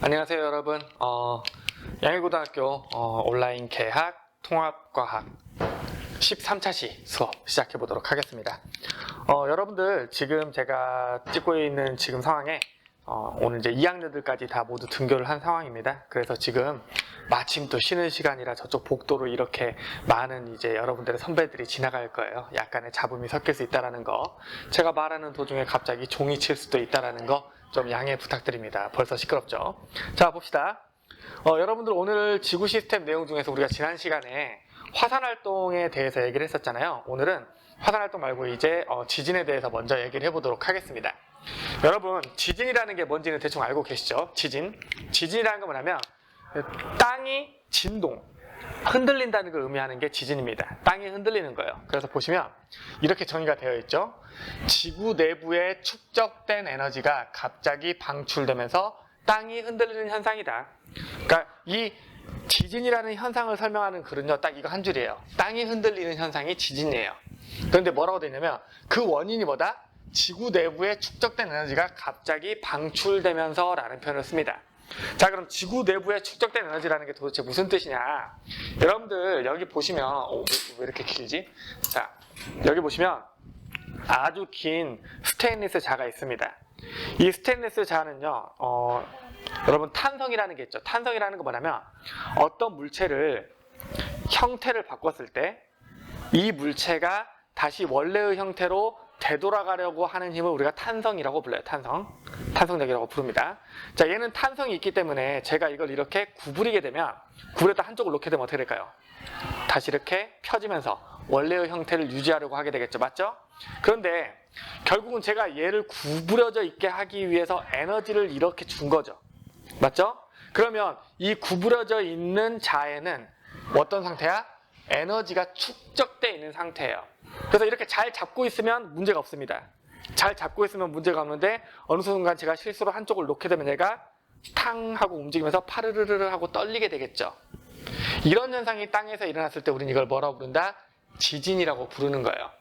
안녕하세요 여러분. 양일고등학교 온라인 개학 통합과학 13차시 수업 시작해 보도록 하겠습니다. 여러분들 지금 제가 찍고 있는 지금 상황에 오늘 이제 2학년들까지 다 모두 등교를 한 상황입니다. 그래서 지금 마침 또 쉬는 시간이라 저쪽 복도로 이렇게 많은 이제 여러분들의 선배들이 지나갈 거예요. 약간의 잡음이 섞일 수 있다는 거, 제가 말하는 도중에 갑자기 종이 칠 수도 있다는 거 좀 양해 부탁드립니다. 벌써 시끄럽죠? 자, 봅시다. 여러분들 오늘 지구 시스템 내용 중에서 우리가 지난 시간에 화산활동에 대해서 얘기를 했었잖아요. 오늘은 화산활동 말고 이제 지진에 대해서 먼저 얘기를 해보도록 하겠습니다. 여러분, 지진이라는 게 뭔지는 대충 알고 계시죠? 지진이라는 건 뭐냐면 땅이 진동, 흔들린다는 걸 의미하는 게 지진입니다. 땅이 흔들리는 거예요. 그래서 보시면 이렇게 정의가 되어 있죠. 지구 내부에 축적된 에너지가 갑자기 방출되면서 땅이 흔들리는 현상이다. 그러니까 이 지진이라는 현상을 설명하는 글은요, 딱 이거 한 줄이에요. 땅이 흔들리는 현상이 지진이에요. 그런데 뭐라고 되어 있냐면 그 원인이 뭐다? 지구 내부에 축적된 에너지가 갑자기 방출되면서 라는 표현을 씁니다. 자, 그럼 지구 내부에 축적된 에너지라는 게 도대체 무슨 뜻이냐? 여러분들 여기 보시면 왜 이렇게 길지? 자, 여기 보시면 아주 긴 스테인리스 자가 있습니다. 이 스테인리스 자는요, 여러분 탄성이라는 게 있죠. 탄성이라는 건 뭐냐면 어떤 물체를 형태를 바꿨을 때 이 물체가 다시 원래의 형태로 되돌아가려고 하는 힘을 우리가 탄성이라고 불러요. 탄성력이라고 부릅니다. 자, 얘는 탄성이 있기 때문에 제가 이걸 이렇게 구부리게 되면, 구부렸다 한쪽을 놓게 되면 어떻게 될까요? 다시 이렇게 펴지면서 원래의 형태를 유지하려고 하게 되겠죠. 맞죠? 그런데 결국은 제가 얘를 구부려져 있게 하기 위해서 에너지를 이렇게 준 거죠. 맞죠? 그러면 이 구부려져 있는 자에는 어떤 상태야? 에너지가 축적되어 있는 상태예요. 그래서 이렇게 잘 잡고 있으면 문제가 없습니다. 잘 잡고 있으면 문제가 없는데 어느 순간 제가 실수로 한쪽을 놓게 되면 얘가 탕 하고 움직이면서 파르르르 하고 떨리게 되겠죠. 이런 현상이 땅에서 일어났을 때 우리는 이걸 뭐라고 부른다? 지진이라고 부르는 거예요.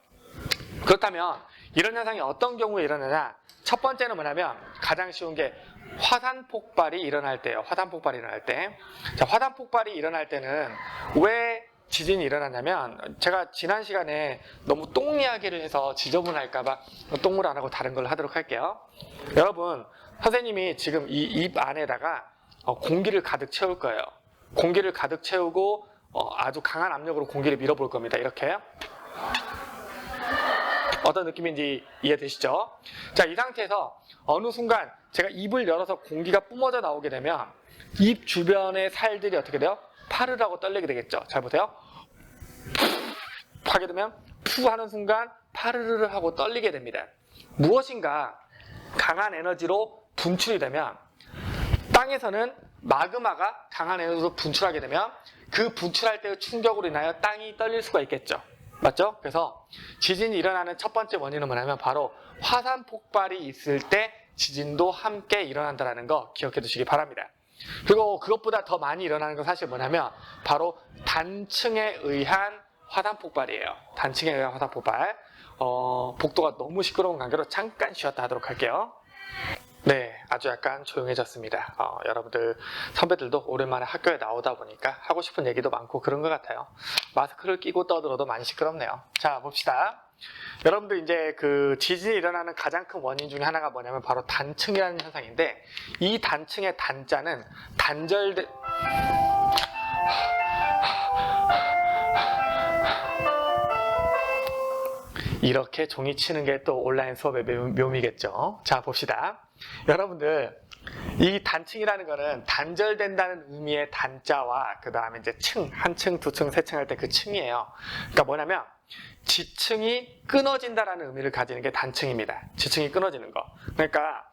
그렇다면 이런 현상이 어떤 경우에 일어나냐? 첫 번째는 뭐냐면 가장 쉬운 게 화산 폭발이 일어날 때예요. 화산 폭발이 일어날 때. 자, 화산 폭발이 일어날 때는 왜 지진이 일어나냐면, 제가 지난 시간에 너무 똥 이야기를 해서 지저분할까봐 똥을 안 하고 다른 걸 하도록 할게요. 여러분, 선생님이 지금 이 입 안에다가 공기를 가득 채울 거예요. 공기를 가득 채우고 아주 강한 압력으로 공기를 밀어볼 겁니다. 이렇게. 어떤 느낌인지 이해되시죠? 자, 이 상태에서 어느 순간 제가 입을 열어서 공기가 뿜어져 나오게 되면 입 주변의 살들이 어떻게 돼요? 파르라고 떨리게 되겠죠. 잘 보세요. 하게 되면 푸 하는 순간 파르르르 하고 떨리게 됩니다. 무엇인가 강한 에너지로 분출이 되면, 땅에서는 마그마가 강한 에너지로 분출하게 되면 그 분출할 때의 충격으로 인하여 땅이 떨릴 수가 있겠죠. 맞죠? 그래서 지진이 일어나는 첫 번째 원인은 뭐냐면 바로 화산 폭발이 있을 때 지진도 함께 일어난다는 거 기억해 두시기 바랍니다. 그리고 그것보다 더 많이 일어나는 건 사실 뭐냐면 바로 단층에 의한 화산 폭발이에요. 단층에 의한 화산 폭발. 복도가 너무 시끄러운 관계로 잠깐 쉬었다 하도록 할게요. 네, 아주 약간 조용해졌습니다. 여러분들 선배들도 오랜만에 학교에 나오다 보니까 하고 싶은 얘기도 많고 그런 것 같아요. 마스크를 끼고 떠들어도 많이 시끄럽네요. 자, 봅시다. 여러분들 이제 그 지진이 일어나는 가장 큰 원인 중에 하나가 뭐냐면 바로 단층이라는 현상인데, 이 단층의 단자는 단절된 이렇게 종이 치는 게 또 온라인 수업의 묘미겠죠. 자, 봅시다. 여러분들, 이 단층이라는 거는 단절된다는 의미의 단자와 그 다음에 이제 층, 한 층, 두 층, 세 층 할 때 그 층이에요. 그러니까 뭐냐면 지층이 끊어진다라는 의미를 가지는 게 단층입니다. 지층이 끊어지는 거. 그러니까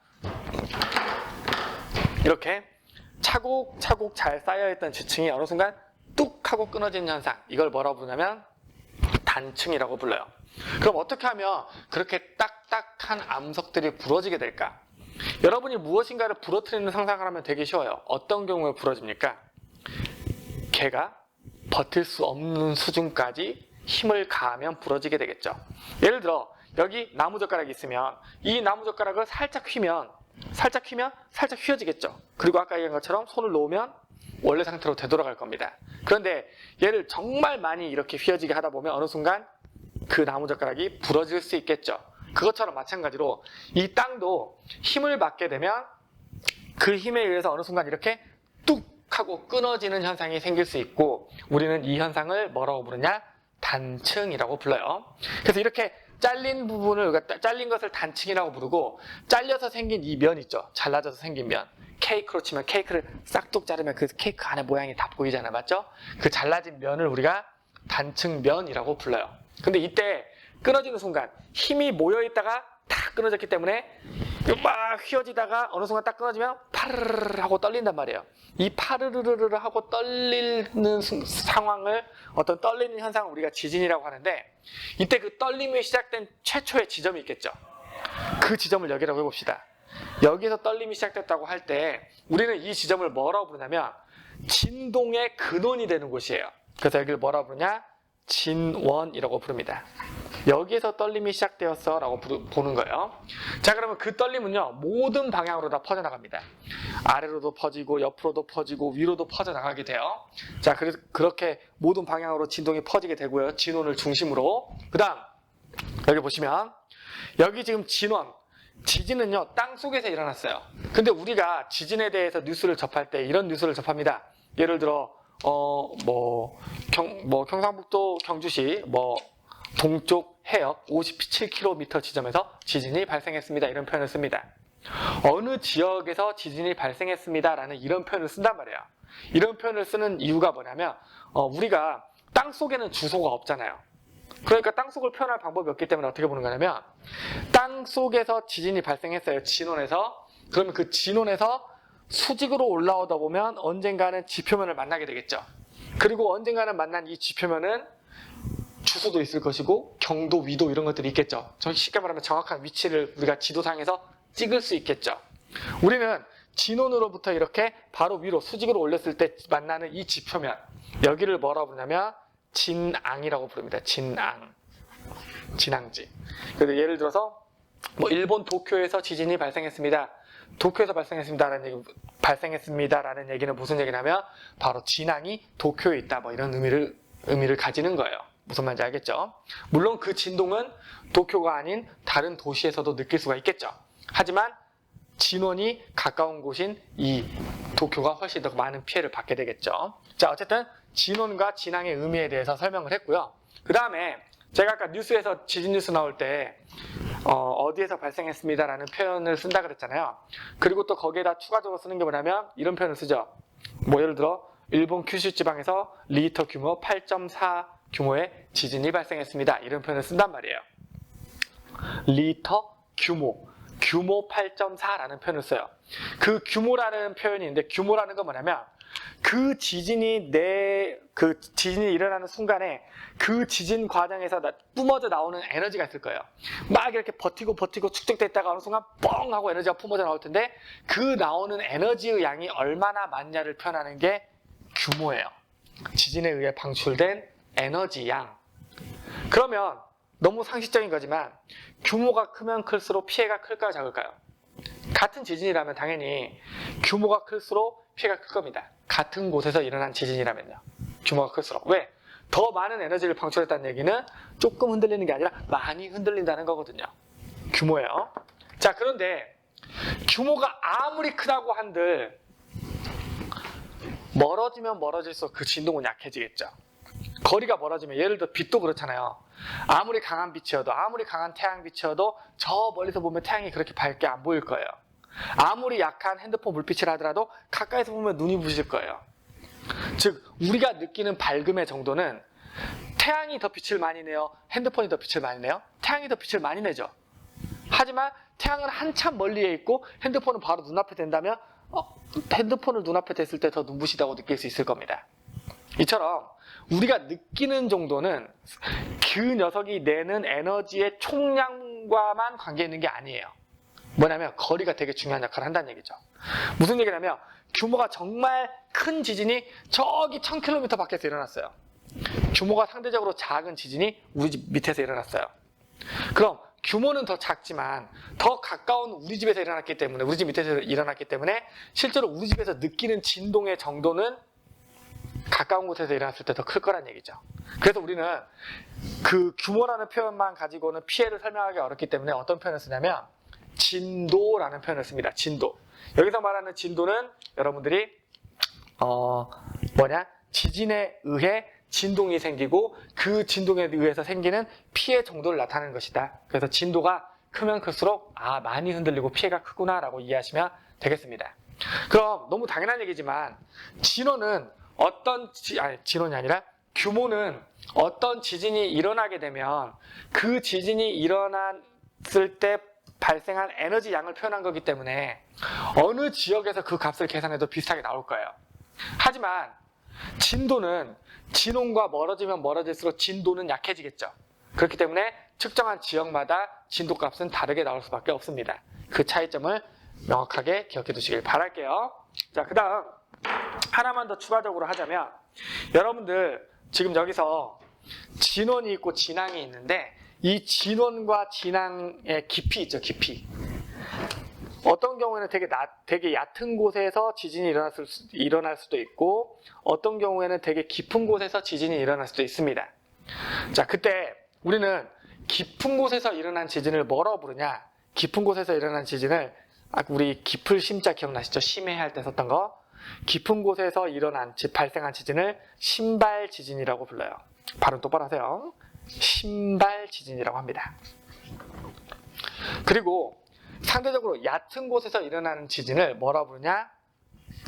이렇게 차곡차곡 잘 쌓여있던 지층이 어느 순간 뚝 하고 끊어지는 현상, 이걸 뭐라고 부르냐면 단층이라고 불러요. 그럼 어떻게 하면 그렇게 딱딱한 암석들이 부러지게 될까? 여러분이 무엇인가를 부러뜨리는 상상을 하면 되게 쉬워요. 어떤 경우에 부러집니까? 걔가 버틸 수 없는 수준까지 힘을 가하면 부러지게 되겠죠. 예를 들어 여기 나무젓가락이 있으면 이 나무젓가락을 살짝 휘면 살짝 휘면 살짝 휘어지겠죠. 그리고 아까 얘기한 것처럼 손을 놓으면 원래 상태로 되돌아갈 겁니다. 그런데 얘를 정말 많이 이렇게 휘어지게 하다 보면 어느 순간 그 나무젓가락이 부러질 수 있겠죠. 그것처럼 마찬가지로 이 땅도 힘을 받게 되면 그 힘에 의해서 어느 순간 이렇게 뚝 하고 끊어지는 현상이 생길 수 있고, 우리는 이 현상을 뭐라고 부르냐? 단층이라고 불러요. 그래서 이렇게 잘린 부분을, 잘린 것을 단층이라고 부르고, 잘려서 생긴 이 면 있죠? 잘라져서 생긴 면. 케이크로 치면 케이크를 싹둑 자르면 그 케이크 안에 모양이 다 보이잖아요. 맞죠? 그 잘라진 면을 우리가 단층면이라고 불러요. 근데 이때 끊어지는 순간 힘이 모여있다가 탁 끊어졌기 때문에 막 휘어지다가 어느 순간 딱 끊어지면 파르르르 하고 떨린단 말이에요. 이 파르르르 하고 떨리는 상황을, 어떤 떨리는 현상을 우리가 지진이라고 하는데, 이때 그 떨림이 시작된 최초의 지점이 있겠죠. 그 지점을 여기라고 해봅시다. 여기에서 떨림이 시작됐다고 할 때 우리는 이 지점을 뭐라고 부르냐면 진동의 근원이 되는 곳이에요. 그래서 여기를 뭐라고 부르냐? 진원이라고 부릅니다. 여기에서 떨림이 시작되었어 라고 보는 거예요. 자, 그러면 그 떨림은요, 모든 방향으로 다 퍼져나갑니다. 아래로도 퍼지고 옆으로도 퍼지고 위로도 퍼져나가게 돼요. 자, 그래서 그렇게 모든 방향으로 진동이 퍼지게 되고요. 진원을 중심으로. 그 다음 여기 보시면 여기 지금 진원, 지진은요 땅 속에서 일어났어요. 근데 우리가 지진에 대해서 뉴스를 접할 때 이런 뉴스를 접합니다. 예를 들어 경상북도 경주시 동쪽 해역 57km 지점에서 지진이 발생했습니다. 이런 표현을 씁니다. 어느 지역에서 지진이 발생했습니다 라는 이런 표현을 쓴단 말이에요. 이런 표현을 쓰는 이유가 뭐냐면 우리가 땅 속에는 주소가 없잖아요. 그러니까 땅속을 표현할 방법이 없기 때문에 어떻게 보는 거냐면, 땅속에서 지진이 발생했어요. 진원에서. 그러면 그 진원에서 수직으로 올라오다 보면 언젠가는 지표면을 만나게 되겠죠. 그리고 언젠가는 만난 이 지표면은 주소도 있을 것이고 경도, 위도 이런 것들이 있겠죠. 쉽게 말하면 정확한 위치를 우리가 지도상에서 찍을 수 있겠죠. 우리는 진원으로부터 이렇게 바로 위로 수직으로 올렸을 때 만나는 이 지표면, 여기를 뭐라고 부르냐면 진앙이라고 부릅니다. 진앙. 진앙지. 그래서 예를 들어서 일본 도쿄에서 지진이 발생했습니다. 도쿄에서 발생했습니다라는 얘기는 무슨 얘기냐면 바로 진앙이 도쿄에 있다, 이런 의미를 가지는 거예요. 무슨 말인지 알겠죠? 물론 그 진동은 도쿄가 아닌 다른 도시에서도 느낄 수가 있겠죠. 하지만 진원이 가까운 곳인 이 도쿄가 훨씬 더 많은 피해를 받게 되겠죠. 자, 어쨌든 진원과 진앙의 의미에 대해서 설명을 했고요. 그 다음에 제가 아까 뉴스에서 지진 뉴스 나올 때 어디에서 발생했습니다라는 표현을 쓴다 그랬잖아요. 그리고 또 거기에다 추가적으로 쓰는 게 뭐냐면 이런 표현을 쓰죠. 예를 들어 일본 큐슈 지방에서 리히터 규모 8.4 규모의 지진이 발생했습니다. 이런 표현을 쓴단 말이에요. 리히터 규모 8.4라는 표현을 써요. 그 규모라는 표현이 있는데, 규모라는 건 뭐냐면 그 지진이 일어나는 순간에 그 지진 과정에서 뿜어져 나오는 에너지가 있을 거예요. 막 이렇게 버티고 축적됐다가 어느 순간 뻥 하고 에너지가 뿜어져 나올 텐데, 그 나오는 에너지의 양이 얼마나 많냐를 표현하는 게 규모예요. 지진에 의해 방출된 에너지 양. 그러면 너무 상식적인 거지만 규모가 크면 클수록 피해가 클까요, 작을까요? 같은 지진이라면 당연히 규모가 클수록 피해가 클 겁니다. 같은 곳에서 일어난 지진이라면요. 규모가 클수록. 왜? 더 많은 에너지를 방출했다는 얘기는 조금 흔들리는 게 아니라 많이 흔들린다는 거거든요. 규모예요. 자, 그런데 규모가 아무리 크다고 한들 멀어지면 멀어질수록 그 진동은 약해지겠죠. 거리가 멀어지면, 예를 들어 빛도 그렇잖아요. 아무리 강한 빛이어도, 아무리 강한 태양빛이어도 저 멀리서 보면 태양이 그렇게 밝게 안 보일 거예요. 아무리 약한 핸드폰 불빛이라 하더라도 가까이서 보면 눈이 부실 거예요. 즉 우리가 느끼는 밝음의 정도는 태양이 더 빛을 많이 내요, 핸드폰이 더 빛을 많이 내요? 태양이 더 빛을 많이 내죠. 하지만 태양은 한참 멀리에 있고 핸드폰은 바로 눈앞에 댄다면 핸드폰을 눈앞에 댔을 때 더 눈부시다고 느낄 수 있을 겁니다. 이처럼 우리가 느끼는 정도는 그 녀석이 내는 에너지의 총량과만 관계 있는 게 아니에요. 뭐냐면 거리가 되게 중요한 역할을 한다는 얘기죠. 무슨 얘기냐면 규모가 정말 큰 지진이 저기 1000km 밖에서 일어났어요. 규모가 상대적으로 작은 지진이 우리 집 밑에서 일어났어요. 그럼 규모는 더 작지만 더 가까운 우리 집에서 일어났기 때문에, 우리 집 밑에서 일어났기 때문에 실제로 우리 집에서 느끼는 진동의 정도는 가까운 곳에서 일어났을 때 더 클 거란 얘기죠. 그래서 우리는 그 규모라는 표현만 가지고는 피해를 설명하기 어렵기 때문에 어떤 표현을 쓰냐면 진도라는 표현을 씁니다. 진도. 여기서 말하는 진도는 여러분들이 지진에 의해 진동이 생기고 그 진동에 의해서 생기는 피해 정도를 나타내는 것이다. 그래서 진도가 크면 클수록 많이 흔들리고 피해가 크구나 라고 이해하시면 되겠습니다. 그럼 너무 당연한 얘기지만 진원은 진원이 아니라 규모는 어떤 지진이 일어나게 되면 그 지진이 일어났을 때 발생한 에너지 양을 표현한 거기 때문에 어느 지역에서 그 값을 계산해도 비슷하게 나올 거예요. 하지만 진도는 진원과 멀어지면 멀어질수록 진도는 약해지겠죠. 그렇기 때문에 측정한 지역마다 진도 값은 다르게 나올 수밖에 없습니다. 그 차이점을 명확하게 기억해 두시길 바랄게요. 자, 그 다음 하나만 더 추가적으로 하자면 여러분들 지금 여기서 진원이 있고 진앙이 있는데 이 진원과 진앙의 깊이 있죠. 깊이. 어떤 경우에는 되게 얕은 곳에서 지진이 일어날 수도 있고 어떤 경우에는 되게 깊은 곳에서 지진이 일어날 수도 있습니다. 자, 그때 우리는 깊은 곳에서 일어난 지진을 뭐라고 부르냐? 깊은 곳에서 일어난 지진을 우리 깊을 심자 기억나시죠? 심해할 때 썼던 거. 깊은 곳에서 발생한 지진을 신발 지진이라고 불러요. 발음 똑바로 하세요. 신발 지진이라고 합니다. 그리고 상대적으로 얕은 곳에서 일어나는 지진을 뭐라 부르냐?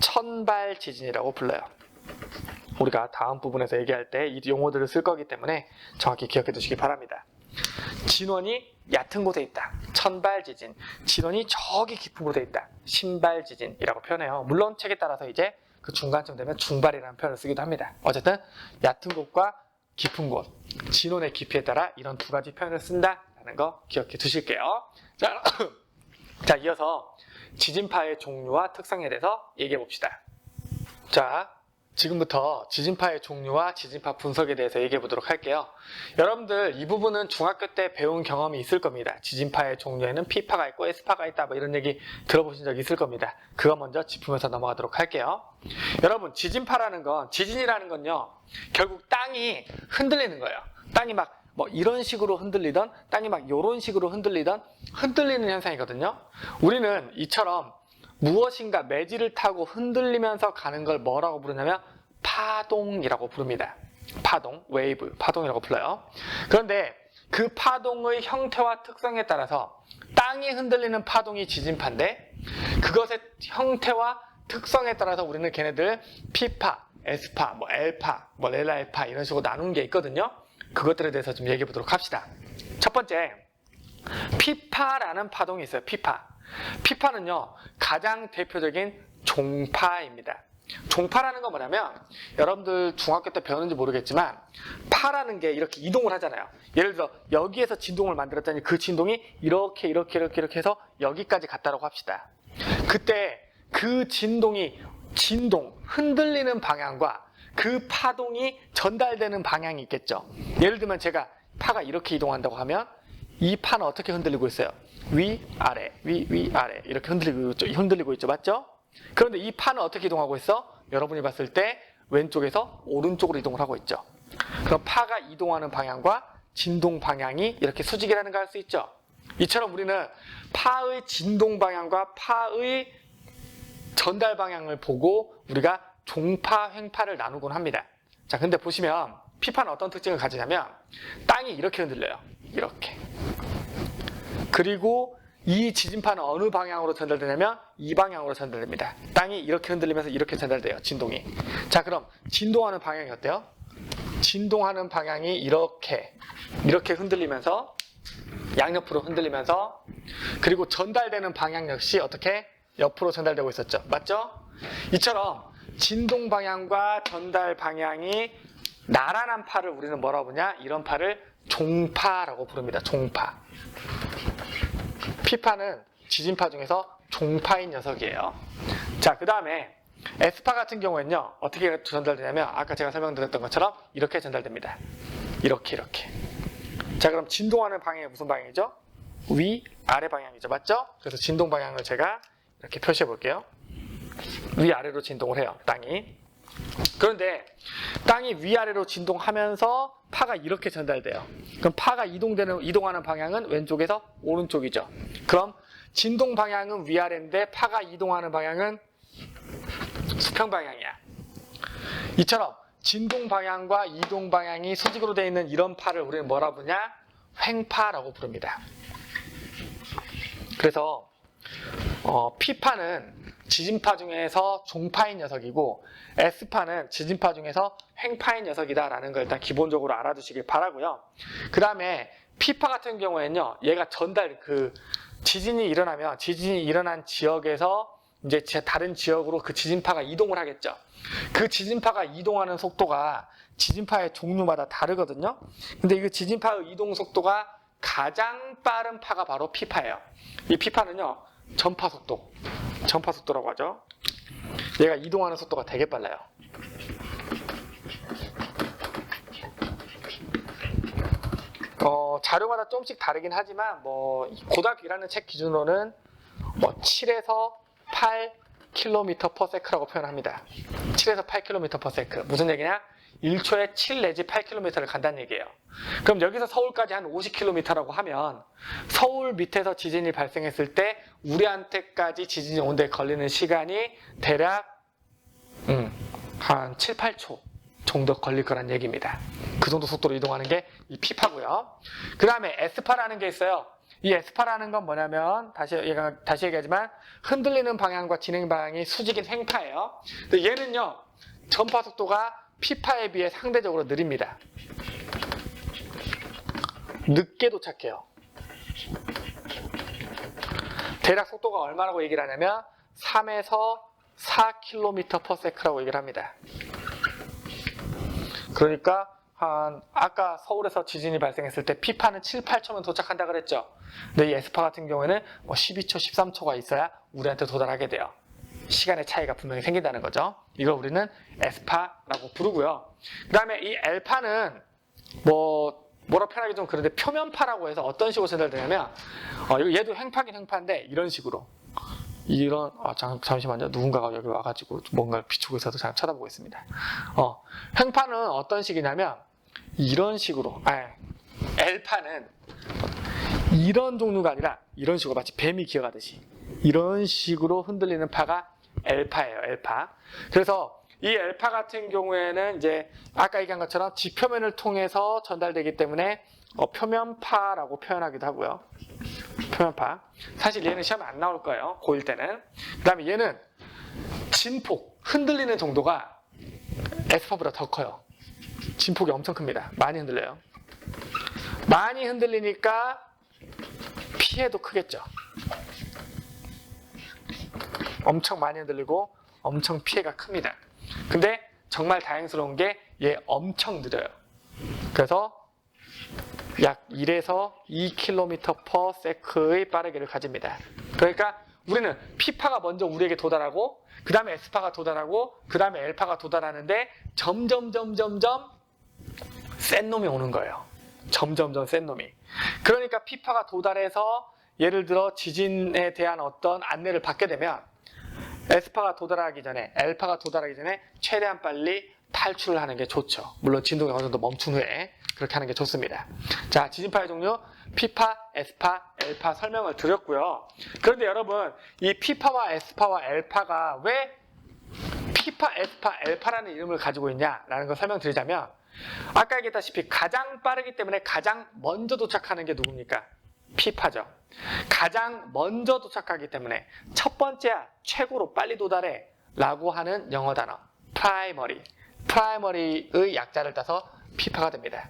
천발 지진이라고 불러요. 우리가 다음 부분에서 얘기할 때 이 용어들을 쓸 거기 때문에 정확히 기억해 두시기 바랍니다. 진원이 얕은 곳에 있다. 천발 지진. 진원이 저기 깊은 곳에 있다. 신발 지진이라고 표현해요. 물론 책에 따라서 이제 그 중간쯤 되면 중발이라는 표현을 쓰기도 합니다. 어쨌든 얕은 곳과 깊은 곳, 진원의 깊이에 따라 이런 두 가지 표현을 쓴다라는 거 기억해 두실게요. 자, 이어서 지진파의 종류와 특성에 대해서 얘기해 봅시다. 자, 지금부터 지진파의 종류와 지진파 분석에 대해서 얘기해 보도록 할게요. 여러분들 이 부분은 중학교 때 배운 경험이 있을 겁니다. 지진파의 종류에는 P파가 있고 S파가 있다 이런 얘기 들어보신 적 있을 겁니다. 그거 먼저 짚으면서 넘어가도록 할게요. 여러분, 지진파라는 건, 지진이라는 건요, 결국 땅이 흔들리는 거예요. 땅이 막 이런 식으로 흔들리던, 땅이 막 이런 식으로 흔들리는 현상이거든요. 우리는 이처럼 무엇인가 매질을 타고 흔들리면서 가는 걸 뭐라고 부르냐면 파동이라고 부릅니다. 파동, 웨이브, 파동이라고 불러요. 그런데 그 파동의 형태와 특성에 따라서 땅이 흔들리는 파동이 지진파인데 그것의 형태와 특성에 따라서 우리는 걔네들 P파, S파, L파, 렐라파 이런 식으로 나눈 게 있거든요. 그것들에 대해서 좀 얘기해 보도록 합시다. 첫 번째, P파라는 파동이 있어요. P파. P파는요, 가장 대표적인 종파입니다. 종파라는 건 뭐냐면, 여러분들 중학교 때 배웠는지 모르겠지만, 파라는 게 이렇게 이동을 하잖아요. 예를 들어, 여기에서 진동을 만들었더니 그 진동이 이렇게 해서 여기까지 갔다라고 합시다. 그때 그 흔들리는 방향과 그 파동이 전달되는 방향이 있겠죠. 예를 들면 제가 파가 이렇게 이동한다고 하면, 이 파는 어떻게 흔들리고 있어요? 위, 아래, 위, 아래 이렇게 흔들리고 있죠. 맞죠? 그런데 이 파는 어떻게 이동하고 있어? 여러분이 봤을 때 왼쪽에서 오른쪽으로 이동을 하고 있죠. 그럼 파가 이동하는 방향과 진동 방향이 이렇게 수직이라는 걸 알 수 있죠. 이처럼 우리는 파의 진동 방향과 파의 전달 방향을 보고 우리가 종파, 횡파를 나누곤 합니다. 자, 근데 보시면 P파는 어떤 특징을 가지냐면 땅이 이렇게 흔들려요. 이렇게. 그리고 이 지진파는 어느 방향으로 전달되냐면 이 방향으로 전달됩니다. 땅이 이렇게 흔들리면서 이렇게 전달돼요. 진동이. 자, 그럼 진동하는 방향이 어때요? 진동하는 방향이 이렇게 흔들리면서 양옆으로 흔들리면서 그리고 전달되는 방향 역시 어떻게? 옆으로 전달되고 있었죠. 맞죠? 이처럼 진동 방향과 전달 방향이 나란한 파를 우리는 뭐라고 부르냐? 이런 파를 종파라고 부릅니다. 종파. P파는 지진파 중에서 종파인 녀석이에요. 자, 그 다음에 S파 같은 경우에는요, 어떻게 전달되냐면 아까 제가 설명드렸던 것처럼 이렇게 전달됩니다. 이렇게. 자, 그럼 진동하는 방향이 무슨 방향이죠? 위, 아래 방향이죠. 맞죠? 그래서 진동 방향을 제가 이렇게 표시해 볼게요. 위아래로 진동을 해요. 땅이. 그런데 땅이 위아래로 진동하면서 파가 이렇게 전달돼요. 그럼 파가 이동하는 방향은 왼쪽에서 오른쪽이죠. 그럼 진동 방향은 위아래인데 파가 이동하는 방향은 수평 방향이야. 이처럼 진동 방향과 이동 방향이 수직으로 되어 있는 이런 파를 우리는 뭐라 부르냐? 횡파라고 부릅니다. 그래서 P파는 지진파 중에서 종파인 녀석이고 S파는 지진파 중에서 횡파인 녀석이다라는 걸 일단 기본적으로 알아두시길 바라고요. 그 다음에 P파 같은 경우에는요, 얘가 지진이 일어난 지역에서 이제 다른 지역으로 그 지진파가 이동을 하겠죠. 그 지진파가 이동하는 속도가 지진파의 종류마다 다르거든요. 근데 이 지진파의 이동 속도가 가장 빠른 파가 바로 P파예요. 이 P파는요, 전파 속도라고 하죠. 얘가 이동하는 속도가 되게 빨라요. 자료마다 조금씩 다르긴 하지만 고등학교 1학년 책 기준으로는 7에서 8km/s라고 표현합니다. 7에서 8km/s. 무슨 얘기냐? 1초에 7 내지 8km를 간다는 얘기예요. 그럼 여기서 서울까지 한 50km라고 하면 서울 밑에서 지진이 발생했을 때 우리한테까지 지진이 오는데 걸리는 시간이 대략 한 7, 8초 정도 걸릴 거란 얘기입니다. 그 정도 속도로 이동하는 게 이 P파고요. 그 다음에 S파라는 게 있어요. 이 S파라는 건 뭐냐면 다시 얘기하지만 흔들리는 방향과 진행 방향이 수직인 횡파예요. 근데 얘는요, 전파 속도가 P파에 비해 상대적으로 느립니다. 늦게 도착해요. 대략 속도가 얼마라고 얘기를 하냐면 3에서 4km/s라고 얘기를 합니다. 그러니까 아까 서울에서 지진이 발생했을 때 P파는 7, 8초면 도착한다 그랬죠. 근데 이 S파 같은 경우에는 12초, 13초가 있어야 우리한테 도달하게 돼요. 시간의 차이가 분명히 생긴다는 거죠. 이걸 우리는 S파라고 부르고요. 그 다음에 이 L파는 뭐라 표현하기 좀 그런데 표면파라고 해서 어떤 식으로 전달되냐면 얘도 횡파긴 횡파인데 이런 식으로 잠시만요. 누군가가 여기 와가지고 뭔가를 비추고 있어서 잘 쳐다보고 있습니다. 횡파는 어떤 식이냐면 이런 식으로, L파는 이런 종류가 아니라 이런 식으로 마치 뱀이 기어가듯이 이런 식으로 흔들리는 파가 L파예요. L파. 그래서 이 L파 같은 경우에는 이제 아까 얘기한 것처럼 지표면을 통해서 전달되기 때문에 표면파라고 표현하기도 하고요. 표면파. 사실 얘는 시험에 안 나올 거예요. 고1 때는. 그 다음에 얘는 진폭, 흔들리는 정도가 S파보다 더 커요. 진폭이 엄청 큽니다. 많이 흔들려요. 많이 흔들리니까 피해도 크겠죠. 엄청 많이 흔들리고 엄청 피해가 큽니다. 근데 정말 다행스러운 게 얘 엄청 느려요. 그래서 약 1에서 2km/s의 빠르기를 가집니다. 그러니까 우리는 P파가 먼저 우리에게 도달하고 그 다음에 S파가 도달하고 그 다음에 L파가 도달하는데 점점 센 놈이 오는 거예요. 점점 센 놈이. 그러니까 P파가 도달해서 예를 들어 지진에 대한 어떤 안내를 받게 되면 S파가 도달하기 전에, L파가 도달하기 전에 최대한 빨리 탈출을 하는 게 좋죠. 물론 진동이 어느 정도 멈춘 후에 그렇게 하는 게 좋습니다. 자, 지진파의 종류 P파, S파, L파 설명을 드렸고요. 그런데 여러분, 이 P파와 S파와 L파가 왜 P파, S파, L파라는 이름을 가지고 있냐라는 걸 설명드리자면 아까 얘기했다시피 가장 빠르기 때문에 가장 먼저 도착하는 게 누굽니까? P파죠. 가장 먼저 도착하기 때문에 첫 번째야 최고로 빨리 도달해 라고 하는 영어 단어 프라이머리의 약자를 따서 P파가 됩니다.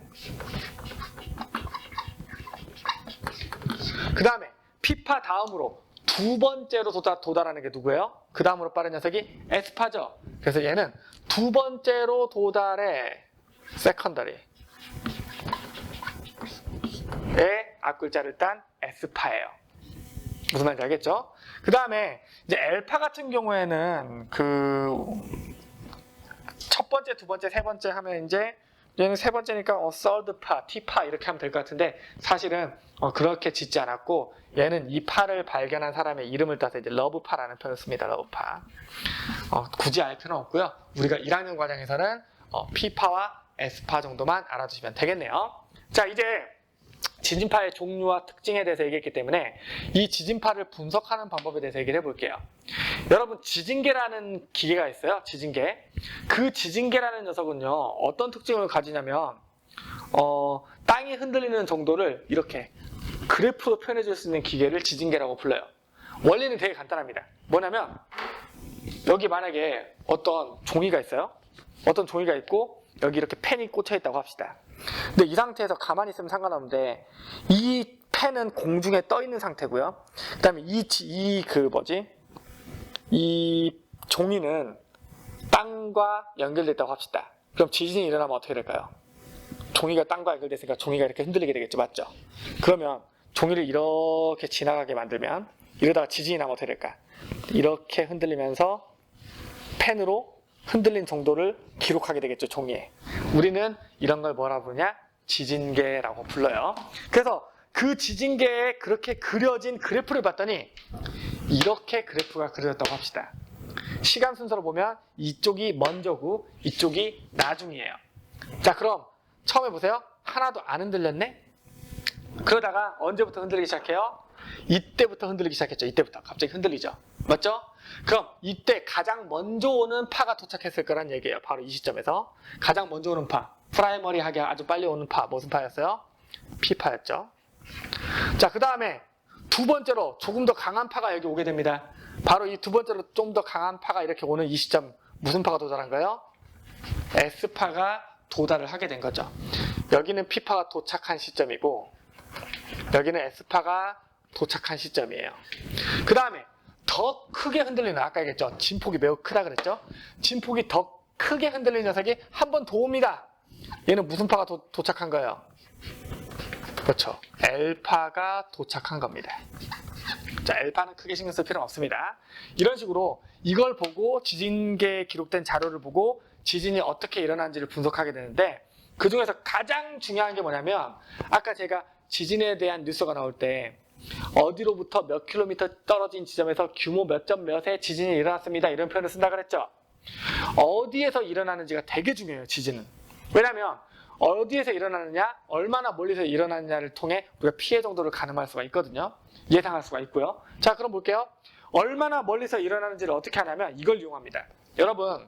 그 다음에 P파 다음으로 두 번째로 도달하는 게 누구예요? 그 다음으로 빠른 녀석이 S파죠. 그래서 얘는 두 번째로 도달해 세컨더리의 앞글자를 딴 S파예요. 무슨 말인지 알겠죠? 그 다음에 이제 L파 같은 경우에는 첫 번째, 두 번째, 세 번째 하면 이제 얘는 세 번째니까 third 파, T파 이렇게 하면 될 것 같은데 사실은 그렇게 짓지 않았고 얘는 이 파를 발견한 사람의 이름을 따서 이제 러브파라는 표현을 씁니다. 러브파. 굳이 알 필요는 없고요. 우리가 1학년 과정에서는 P파와 S파 정도만 알아두시면 되겠네요. 자, 이제 지진파의 종류와 특징에 대해서 얘기했기 때문에 이 지진파를 분석하는 방법에 대해서 얘기를 해볼게요. 여러분, 지진계라는 기계가 있어요. 지진계. 그 지진계라는 녀석은요, 어떤 특징을 가지냐면 땅이 흔들리는 정도를 이렇게 그래프로 표현해 줄 수 있는 기계를 지진계라고 불러요. 원리는 되게 간단합니다. 뭐냐면 여기 만약에 어떤 종이가 있어요. 어떤 종이가 있고 여기 이렇게 펜이 꽂혀 있다고 합시다. 근데 이 상태에서 가만히 있으면 상관없는데 이 펜은 공중에 떠 있는 상태고요. 그 다음에 이 종이는 땅과 연결되어 있다고 합시다. 그럼 지진이 일어나면 어떻게 될까요? 종이가 땅과 연결됐으니까 종이가 이렇게 흔들리게 되겠죠. 맞죠? 그러면 종이를 이렇게 지나가게 만들면 이러다가 지진이 나면 어떻게 될까? 이렇게 흔들리면서 펜으로 흔들린 정도를 기록하게 되겠죠. 종이에. 우리는 이런 걸 뭐라 부르냐? 지진계라고 불러요. 그래서 그 지진계에 그렇게 그려진 그래프를 봤더니 이렇게 그래프가 그려졌다고 합시다. 시간 순서로 보면 이쪽이 먼저고 이쪽이 나중이에요. 자, 그럼 처음 해보세요. 하나도 안 흔들렸네? 그러다가 언제부터 흔들리기 시작해요? 이때부터 흔들리기 시작했죠. 이때부터 갑자기 흔들리죠. 맞죠? 그럼 이때 가장 먼저 오는 파가 도착했을 거란 얘기예요. 바로 이 시점에서 가장 먼저 오는 파, 프라이머리하게 아주 빨리 오는 파, 무슨 파였어요? P파였죠. 자, 그 다음에 두 번째로 조금 더 강한 파가 여기 오게 됩니다. 바로 이 두 번째로 좀 더 강한 파가 이렇게 오는 이 시점, 무슨 파가 도달한 거예요? S파가 도달을 하게 된 거죠. 여기는 P파가 도착한 시점이고 여기는 S파가 도착한 시점이에요. 그 다음에 더 크게 흔들리는, 아까 얘기했죠. 진폭이 매우 크다 그랬죠. 진폭이 더 크게 흔들리는 녀석이 한 번 더 옵니다. 얘는 무슨 파가 도착한 거예요? 그렇죠. L파가 도착한 겁니다. 자, L파는 크게 신경 쓸 필요는 없습니다. 이런 식으로 이걸 보고 지진계에 기록된 자료를 보고 지진이 어떻게 일어나는지를 분석하게 되는데 그 중에서 가장 중요한 게 뭐냐면 아까 제가 지진에 대한 뉴스가 나올 때 어디로부터 몇 킬로미터 떨어진 지점에서 규모 몇 점 몇에 지진이 일어났습니다. 이런 표현을 쓴다 그랬죠. 어디에서 일어나는지가 되게 중요해요. 지진은. 왜냐하면 어디에서 일어나느냐, 얼마나 멀리서 일어나느냐를 통해 우리가 피해 정도를 가늠할 수가 있거든요. 예상할 수가 있고요. 자, 그럼 볼게요. 얼마나 멀리서 일어나는지를 어떻게 하냐면 이걸 이용합니다. 여러분,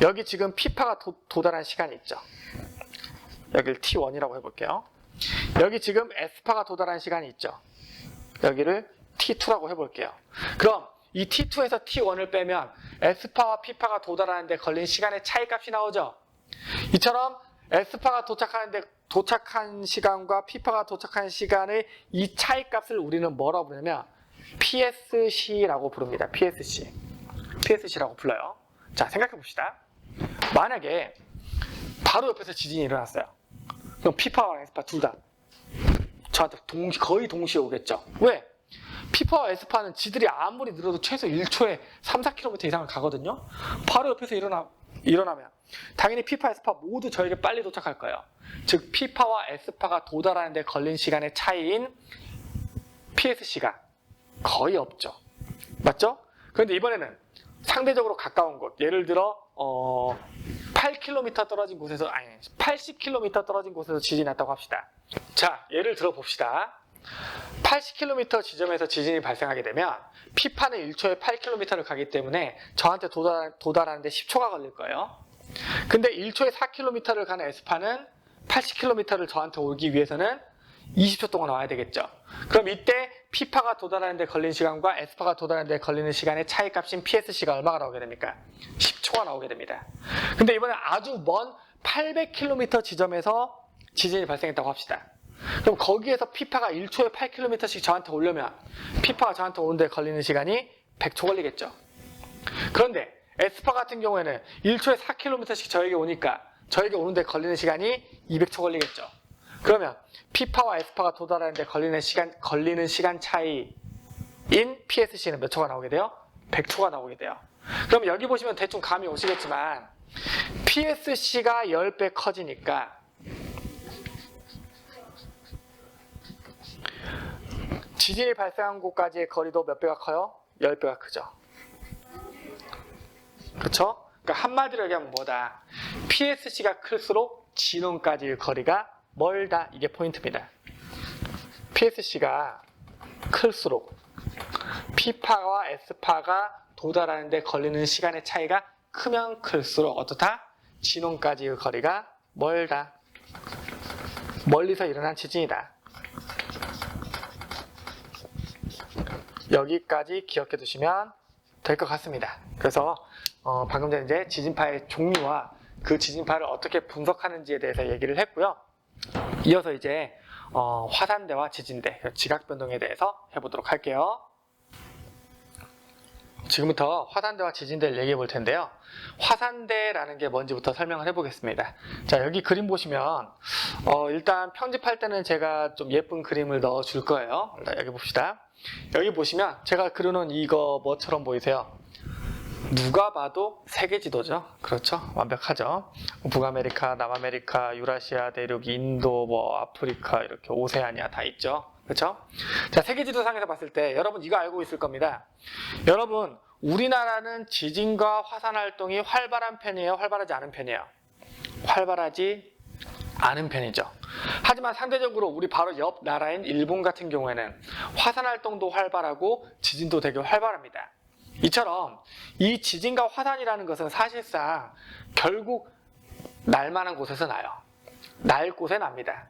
여기 지금 P파가 도달한 시간이 있죠. 여기를 T1이라고 해볼게요. 여기 지금 S파가 도달한 시간이 있죠. 여기를 T2라고 해볼게요. 그럼 이 T2에서 T1을 빼면 S파와 P파가 도달하는데 걸린 시간의 차이값이 나오죠. 이처럼 S파가 도착한 시간과 P파가 도착한 시간의 이 차이값을 우리는 뭐라고 부르냐면 PSC라고 부릅니다. PSC라고 불러요. 자, 생각해 봅시다. 만약에 바로 옆에서 지진이 일어났어요. 그럼 P파와 S파 둘 다 저한테 거의 동시에 오겠죠. 왜? P파와 S파는 지들이 아무리 늘어도 최소 1초에 3, 4km 이상을 가거든요. 바로 옆에서 일어나면 당연히 P파, S파 모두 저에게 빨리 도착할 거예요. 즉 P파와 S파가 도달하는 데 걸린 시간의 차이인 PSC가 거의 없죠. 맞죠? 그런데 이번에는 상대적으로 가까운 곳, 예를 들어 8km 떨어진 곳에서, 아니 80km 떨어진 곳에서 지진이 났다고 합시다. 자, 예를 들어 봅시다. 80km 지점에서 지진이 발생하게 되면 P파는 1초에 8km를 가기 때문에 저한테 도달하는데 10초가 걸릴 거예요. 근데 1초에 4km를 가는 S파는 80km를 저한테 오기 위해서는 20초 동안 와야 되겠죠. 그럼 이때 P파가 도달하는 데 걸린 시간과 S파가 도달하는 데 걸리는 시간의 차이값인 PSC가 얼마가 나오게 됩니까? 10초가 나오게 됩니다. 근데 이번에 아주 먼 800km 지점에서 지진이 발생했다고 합시다. 그럼 거기에서 P파가 1초에 8km씩 저한테 오려면 P파가 저한테 오는데 걸리는 시간이 100초 걸리겠죠. 그런데 S파 같은 경우에는 1초에 4km씩 저에게 오니까 저에게 오는데 걸리는 시간이 200초 걸리겠죠. 그러면 P파와 S파가 도달하는데 걸리는 시간 차이인 PSC는 몇 초가 나오게 돼요? 100초가 나오게 돼요. 그럼 여기 보시면 대충 감이 오시겠지만 PSC가 10배 커지니까 지진이 발생한 곳까지의 거리도 몇 배가 커요? 10배가 크죠. 그렇죠? 그러니까 한마디로 얘기하면 뭐다? PSC가 클수록 진원까지의 거리가 멀다. 이게 포인트입니다. PSC가 클수록 P파와 S파가 도달하는데 걸리는 시간의 차이가 크면 클수록 어떻다? 진원까지의 거리가 멀다. 멀리서 일어난 지진이다. 여기까지 기억해 두시면 될 것 같습니다. 그래서 방금 전에 이제 지진파의 종류와 그 지진파를 어떻게 분석하는지에 대해서 얘기를 했고요. 이어서 이제 화산대와 지진대, 지각변동에 대해서 해보도록 할게요. 지금부터 화산대와 지진대를 얘기해 볼 텐데요. 화산대라는 게 뭔지부터 설명을 해보겠습니다. 자, 여기 그림 보시면 일단 편집할 때는 제가 좀 예쁜 그림을 넣어 줄 거예요. 여기 봅시다. 여기 보시면 제가 그려놓은 이거 뭐처럼 보이세요? 누가 봐도 세계 지도죠. 그렇죠? 완벽하죠. 북아메리카, 남아메리카, 유라시아 대륙, 인도, 아프리카, 이렇게 오세아니아 다 있죠. 그렇죠? 자, 세계 지도상에서 봤을 때 여러분 이거 알고 있을 겁니다. 여러분, 우리나라는 지진과 화산 활동이 활발한 편이에요? 활발하지 않은 편이에요? 활발하지 않은 편이죠. 하지만 상대적으로 우리 바로 옆 나라인 일본 같은 경우에는 화산 활동도 활발하고 지진도 되게 활발합니다. 이처럼 이 지진과 화산이라는 것은 사실상 결국 날만한 곳에서 나요. 날 곳에 납니다.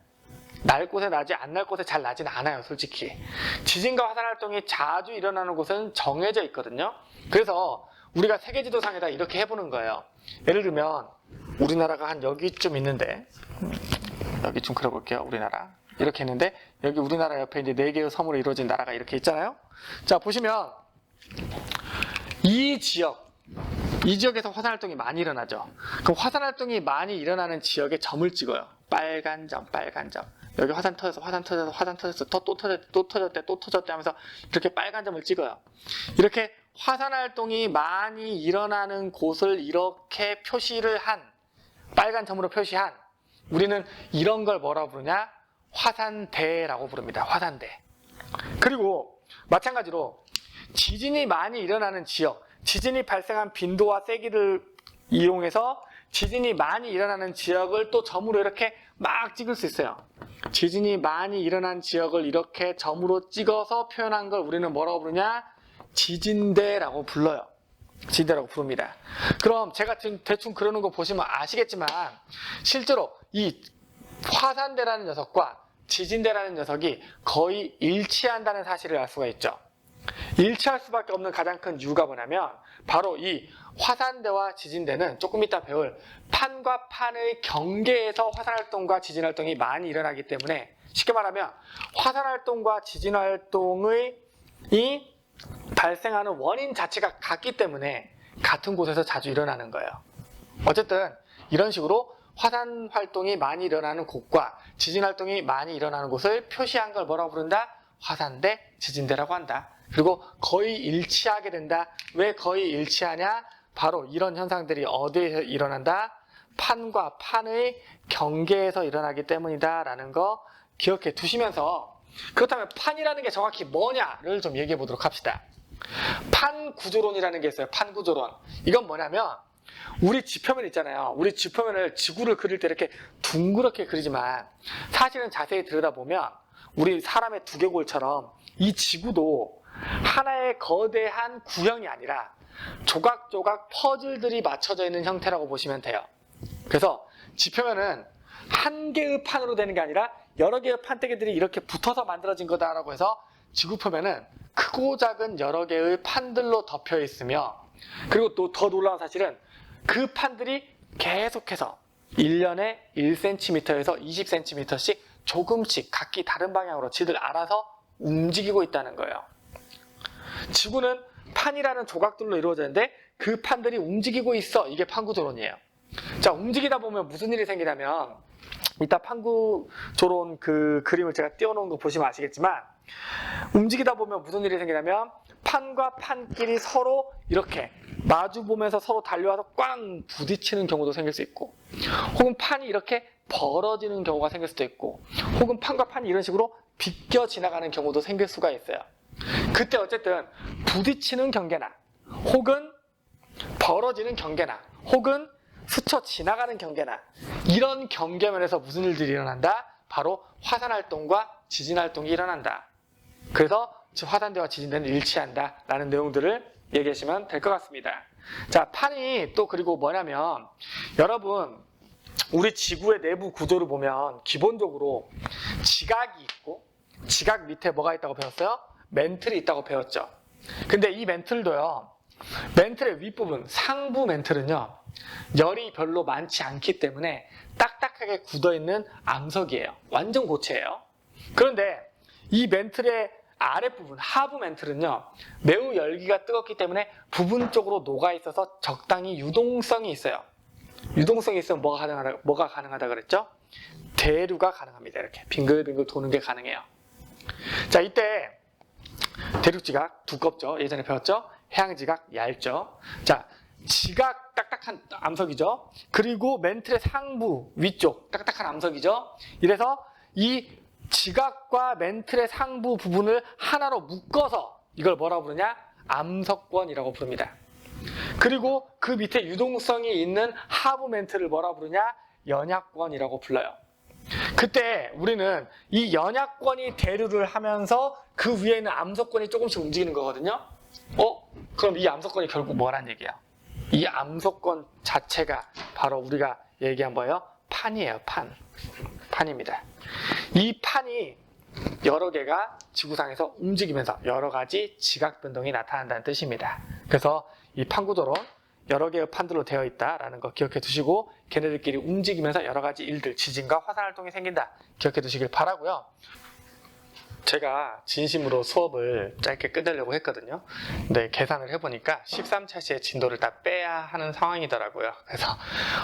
날 곳에 나지 안 날 곳에 잘 나진 않아요, 솔직히. 지진과 화산 활동이 자주 일어나는 곳은 정해져 있거든요. 그래서 우리가 세계지도상에다 이렇게 해보는 거예요. 예를 들면 우리나라가 한 여기쯤 있는데, 여기 좀 그려볼게요. 우리나라 이렇게 있는데, 여기 우리나라 옆에 이제 4개의 섬으로 이루어진 나라가 이렇게 있잖아요. 자, 보시면 이 지역에서 화산 활동이 많이 일어나죠. 그럼 화산 활동이 많이 일어나는 지역에 점을 찍어요. 빨간 점, 빨간 점. 여기 화산 터져서, 화산 터져서, 화산 터졌어. 또 터졌대, 또 터졌대, 또 터졌대 하면서 이렇게 빨간 점을 찍어요. 이렇게 화산 활동이 많이 일어나는 곳을 이렇게 표시를 한, 빨간 점으로 표시한, 우리는 이런 걸 뭐라고 부르냐? 화산대라고 부릅니다. 화산대. 그리고 마찬가지로 지진이 많이 일어나는 지역, 지진이 발생한 빈도와 세기를 이용해서 지진이 많이 일어나는 지역을 또 점으로 이렇게 막 찍을 수 있어요. 지진이 많이 일어난 지역을 이렇게 점으로 찍어서 표현한 걸 우리는 뭐라고 부르냐? 지진대라고 불러요. 지진대라고 부릅니다. 그럼 제가 지금 대충 그러는 거 보시면 아시겠지만 실제로 이 화산대라는 녀석과 지진대라는 녀석이 거의 일치한다는 사실을 알 수가 있죠. 일치할 수밖에 없는 가장 큰 이유가 뭐냐면 바로 이 화산대와 지진대는 조금 이따 배울 판과 판의 경계에서 화산활동과 지진활동이 많이 일어나기 때문에 쉽게 말하면 화산활동과 지진활동의 이 발생하는 원인 자체가 같기 때문에 같은 곳에서 자주 일어나는 거예요. 어쨌든 이런 식으로 화산 활동이 많이 일어나는 곳과 지진 활동이 많이 일어나는 곳을 표시한 걸 뭐라고 부른다? 화산대, 지진대라고 한다. 그리고 거의 일치하게 된다. 왜 거의 일치하냐? 바로 이런 현상들이 어디에서 일어난다? 판과 판의 경계에서 일어나기 때문이다 라는 거 기억해 두시면서, 그렇다면 판이라는 게 정확히 뭐냐를 좀 얘기해 보도록 합시다. 판구조론이라는 게 있어요. 판구조론. 이건 뭐냐면 우리 지표면 있잖아요. 우리 지표면을 지구를 그릴 때 이렇게 둥그렇게 그리지만 사실은 자세히 들여다보면 우리 사람의 두개골처럼 이 지구도 하나의 거대한 구형이 아니라 조각조각 퍼즐들이 맞춰져 있는 형태라고 보시면 돼요. 그래서 지표면은 한 개의 판으로 되는 게 아니라 여러 개의 판때기들이 이렇게 붙어서 만들어진 거다라고 해서 지구표면은 크고 작은 여러 개의 판들로 덮여 있으며, 그리고 또 더 놀라운 사실은 그 판들이 계속해서 1년에 1cm에서 20cm씩 조금씩 각기 다른 방향으로 지들 알아서 움직이고 있다는 거예요. 지구는 판이라는 조각들로 이루어져 있는데 그 판들이 움직이고 있어. 이게 판구조론이에요. 자, 움직이다 보면 무슨 일이 생기냐면, 이따 판구조론 그 그림을 제가 띄워놓은 거 보시면 아시겠지만, 움직이다 보면 무슨 일이 생기냐면 판과 판끼리 서로 이렇게 마주 보면서 서로 달려와서 꽝 부딪히는 경우도 생길 수 있고, 혹은 판이 이렇게 벌어지는 경우가 생길 수도 있고, 혹은 판과 판이 이런 식으로 비껴 지나가는 경우도 생길 수가 있어요. 그때 어쨌든 부딪히는 경계나 혹은 벌어지는 경계나 혹은 스쳐 지나가는 경계나 이런 경계면에서 무슨 일들이 일어난다? 바로 화산활동과 지진활동이 일어난다. 그래서 화산대와 지진대는 일치한다 라는 내용들을 얘기하시면 될 것 같습니다. 자, 판이 또 그리고 뭐냐면, 여러분 우리 지구의 내부 구조를 보면 기본적으로 지각이 있고, 지각 밑에 뭐가 있다고 배웠어요? 멘틀이 있다고 배웠죠. 근데 이 멘틀도요, 멘틀의 윗부분, 상부 멘틀은요, 열이 별로 많지 않기 때문에 딱딱하게 굳어있는 암석이에요. 완전 고체예요. 그런데 이 멘틀의 아랫부분, 하부 멘틀은요, 매우 열기가 뜨겁기 때문에 부분적으로 녹아있어서 적당히 유동성이 있어요. 유동성이 있으면 뭐가 가능하다 그랬죠? 대류가 가능합니다. 이렇게 빙글빙글 도는 게 가능해요. 자, 이때 대륙지각 두껍죠? 예전에 배웠죠? 해양지각 얇죠? 자, 지각 딱딱한 암석이죠? 그리고 멘틀의 상부, 위쪽 딱딱한 암석이죠? 이래서 이 지각과 멘틀의 상부 부분을 하나로 묶어서 이걸 뭐라고 부르냐? 암석권이라고 부릅니다. 그리고 그 밑에 유동성이 있는 하부 멘틀을 뭐라고 부르냐? 연약권이라고 불러요. 그때 우리는 이 연약권이 대류를 하면서 그 위에 있는 암석권이 조금씩 움직이는 거거든요. 그럼 이 암석권이 결국 뭐란 얘기야? 이 암석권 자체가 바로 우리가 얘기한 뭐예요? 판이에요. 판입니다. 이 판이 여러 개가 지구상에서 움직이면서 여러 가지 지각 변동이 나타난다는 뜻입니다. 그래서 이 판구조론 여러 개의 판들로 되어 있다라는 거 기억해 두시고, 걔네들끼리 움직이면서 여러 가지 일들, 지진과 화산 활동이 생긴다 기억해 두시길 바라고요. 제가 진심으로 수업을 짧게 끝내려고 했거든요. 근데 계산을 해보니까 13차시의 진도를 다 빼야 하는 상황이더라고요. 그래서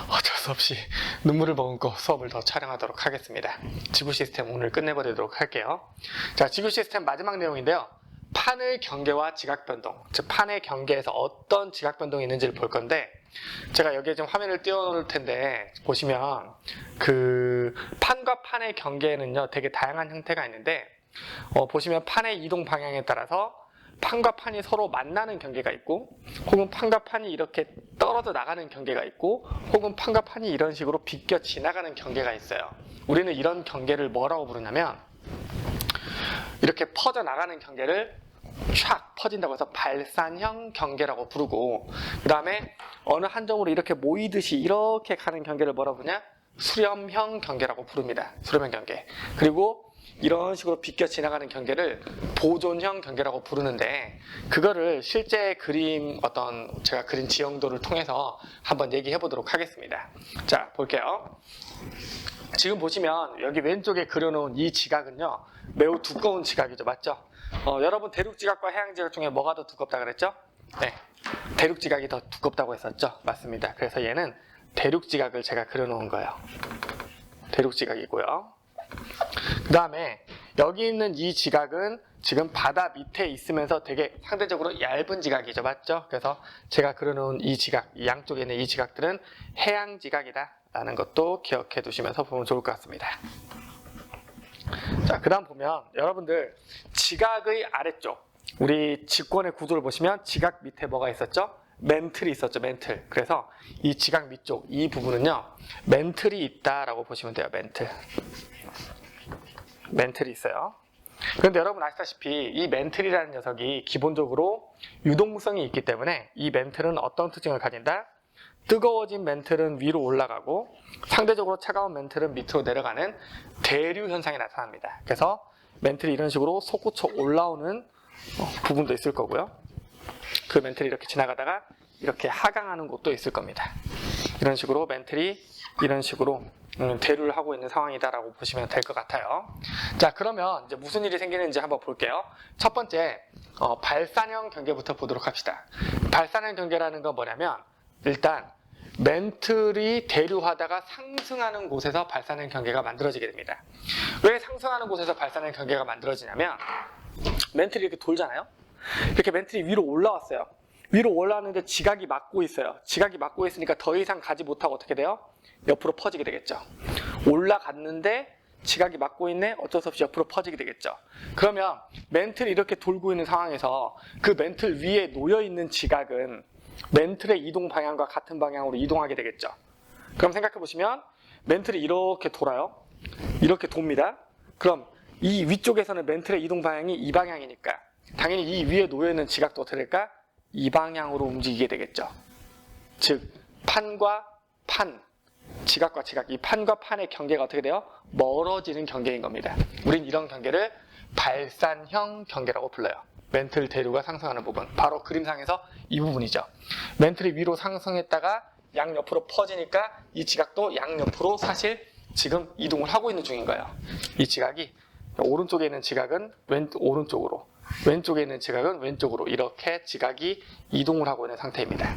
어쩔 수 없이 눈물을 머금고 수업을 더 촬영하도록 하겠습니다. 지구 시스템 오늘 끝내버리도록 할게요. 자, 지구 시스템 마지막 내용인데요. 판의 경계와 지각 변동, 즉 판의 경계에서 어떤 지각 변동이 있는지를 볼 건데, 제가 여기에 좀 화면을 띄워놓을 텐데 보시면 그 판과 판의 경계에는요 되게 다양한 형태가 있는데, 보시면 판의 이동 방향에 따라서 판과 판이 서로 만나는 경계가 있고, 혹은 판과 판이 이렇게 떨어져 나가는 경계가 있고, 혹은 판과 판이 이런 식으로 비껴 지나가는 경계가 있어요. 우리는 이런 경계를 뭐라고 부르냐면, 이렇게 퍼져 나가는 경계를 촥 퍼진다고 해서 발산형 경계라고 부르고, 그 다음에 어느 한 점으로 이렇게 모이듯이 이렇게 가는 경계를 뭐라고 부르냐? 수렴형 경계라고 부릅니다. 수렴형 경계. 그리고 이런 식으로 비껴 지나가는 경계를 보존형 경계라고 부르는데, 그거를 실제 그림 제가 그린 지형도를 통해서 한번 얘기해 보도록 하겠습니다. 자, 볼게요. 지금 보시면 여기 왼쪽에 그려놓은 이 지각은요 매우 두꺼운 지각이죠. 맞죠? 여러분 대륙지각과 해양지각 중에 뭐가 더 두껍다 그랬죠? 네, 대륙지각이 더 두껍다고 했었죠. 맞습니다. 그래서 얘는 대륙지각을 제가 그려놓은 거예요. 대륙지각이고요. 그 다음에 여기 있는 이 지각은 지금 바다 밑에 있으면서 되게 상대적으로 얇은 지각이죠. 맞죠? 그래서 제가 그려놓은 이 지각, 이 양쪽에 있는 이 지각들은 해양지각이다 라는 것도 기억해 두시면서 보면 좋을 것 같습니다. 자, 그 다음 보면 여러분들 지각의 아래쪽, 우리 직권의 구조를 보시면 지각 밑에 뭐가 있었죠? 멘틀이 있었죠. 멘틀. 그래서 이 지각 밑쪽 이 부분은요 멘틀이 있다라고 보시면 돼요. 멘틀이 있어요. 그런데 여러분 아시다시피 이 멘틀이라는 녀석이 기본적으로 유동성이 있기 때문에 이 멘틀은 어떤 특징을 가진다? 뜨거워진 멘틀은 위로 올라가고 상대적으로 차가운 멘틀은 밑으로 내려가는 대류 현상이 나타납니다. 그래서 멘틀이 이런 식으로 솟구쳐 올라오는 부분도 있을 거고요. 그 멘틀이 이렇게 지나가다가 이렇게 하강하는 곳도 있을 겁니다. 이런 식으로 멘틀이 이런 식으로 대류를 하고 있는 상황이다라고 보시면 될 것 같아요. 자, 그러면 이제 무슨 일이 생기는지 한번 볼게요. 첫 번째, 발산형 경계부터 보도록 합시다. 발산형 경계라는 건 뭐냐면, 일단 멘틀이 대류하다가 상승하는 곳에서 발산형 경계가 만들어지게 됩니다. 왜 상승하는 곳에서 발산형 경계가 만들어지냐면, 멘틀이 이렇게 돌잖아요. 이렇게 멘틀이 위로 올라왔어요. 위로 올라왔는데 지각이 막고 있어요. 지각이 막고 있으니까 더 이상 가지 못하고 어떻게 돼요? 옆으로 퍼지게 되겠죠. 올라갔는데 지각이 막고 있네? 어쩔 수 없이 옆으로 퍼지게 되겠죠. 그러면 멘틀이 이렇게 돌고 있는 상황에서 그 멘틀 위에 놓여있는 지각은 멘틀의 이동 방향과 같은 방향으로 이동하게 되겠죠. 그럼 생각해 보시면 멘틀이 이렇게 돌아요. 이렇게 돕니다. 그럼 이 위쪽에서는 멘틀의 이동 방향이 이 방향이니까 당연히 이 위에 놓여있는 지각도 어떻게 될까? 이 방향으로 움직이게 되겠죠. 즉 판과 판, 지각과 지각, 이 판과 판의 경계가 어떻게 돼요? 멀어지는 경계인 겁니다. 우린 이런 경계를 발산형 경계라고 불러요. 멘틀 대류가 상승하는 부분, 바로 그림상에서 이 부분이죠. 멘틀이 위로 상승했다가 양옆으로 퍼지니까 이 지각도 양옆으로 사실 지금 이동을 하고 있는 중인 거예요. 이 지각이 오른쪽에 있는 지각은 오른쪽으로, 왼쪽에 있는 지각은 왼쪽으로 이렇게 지각이 이동을 하고 있는 상태입니다.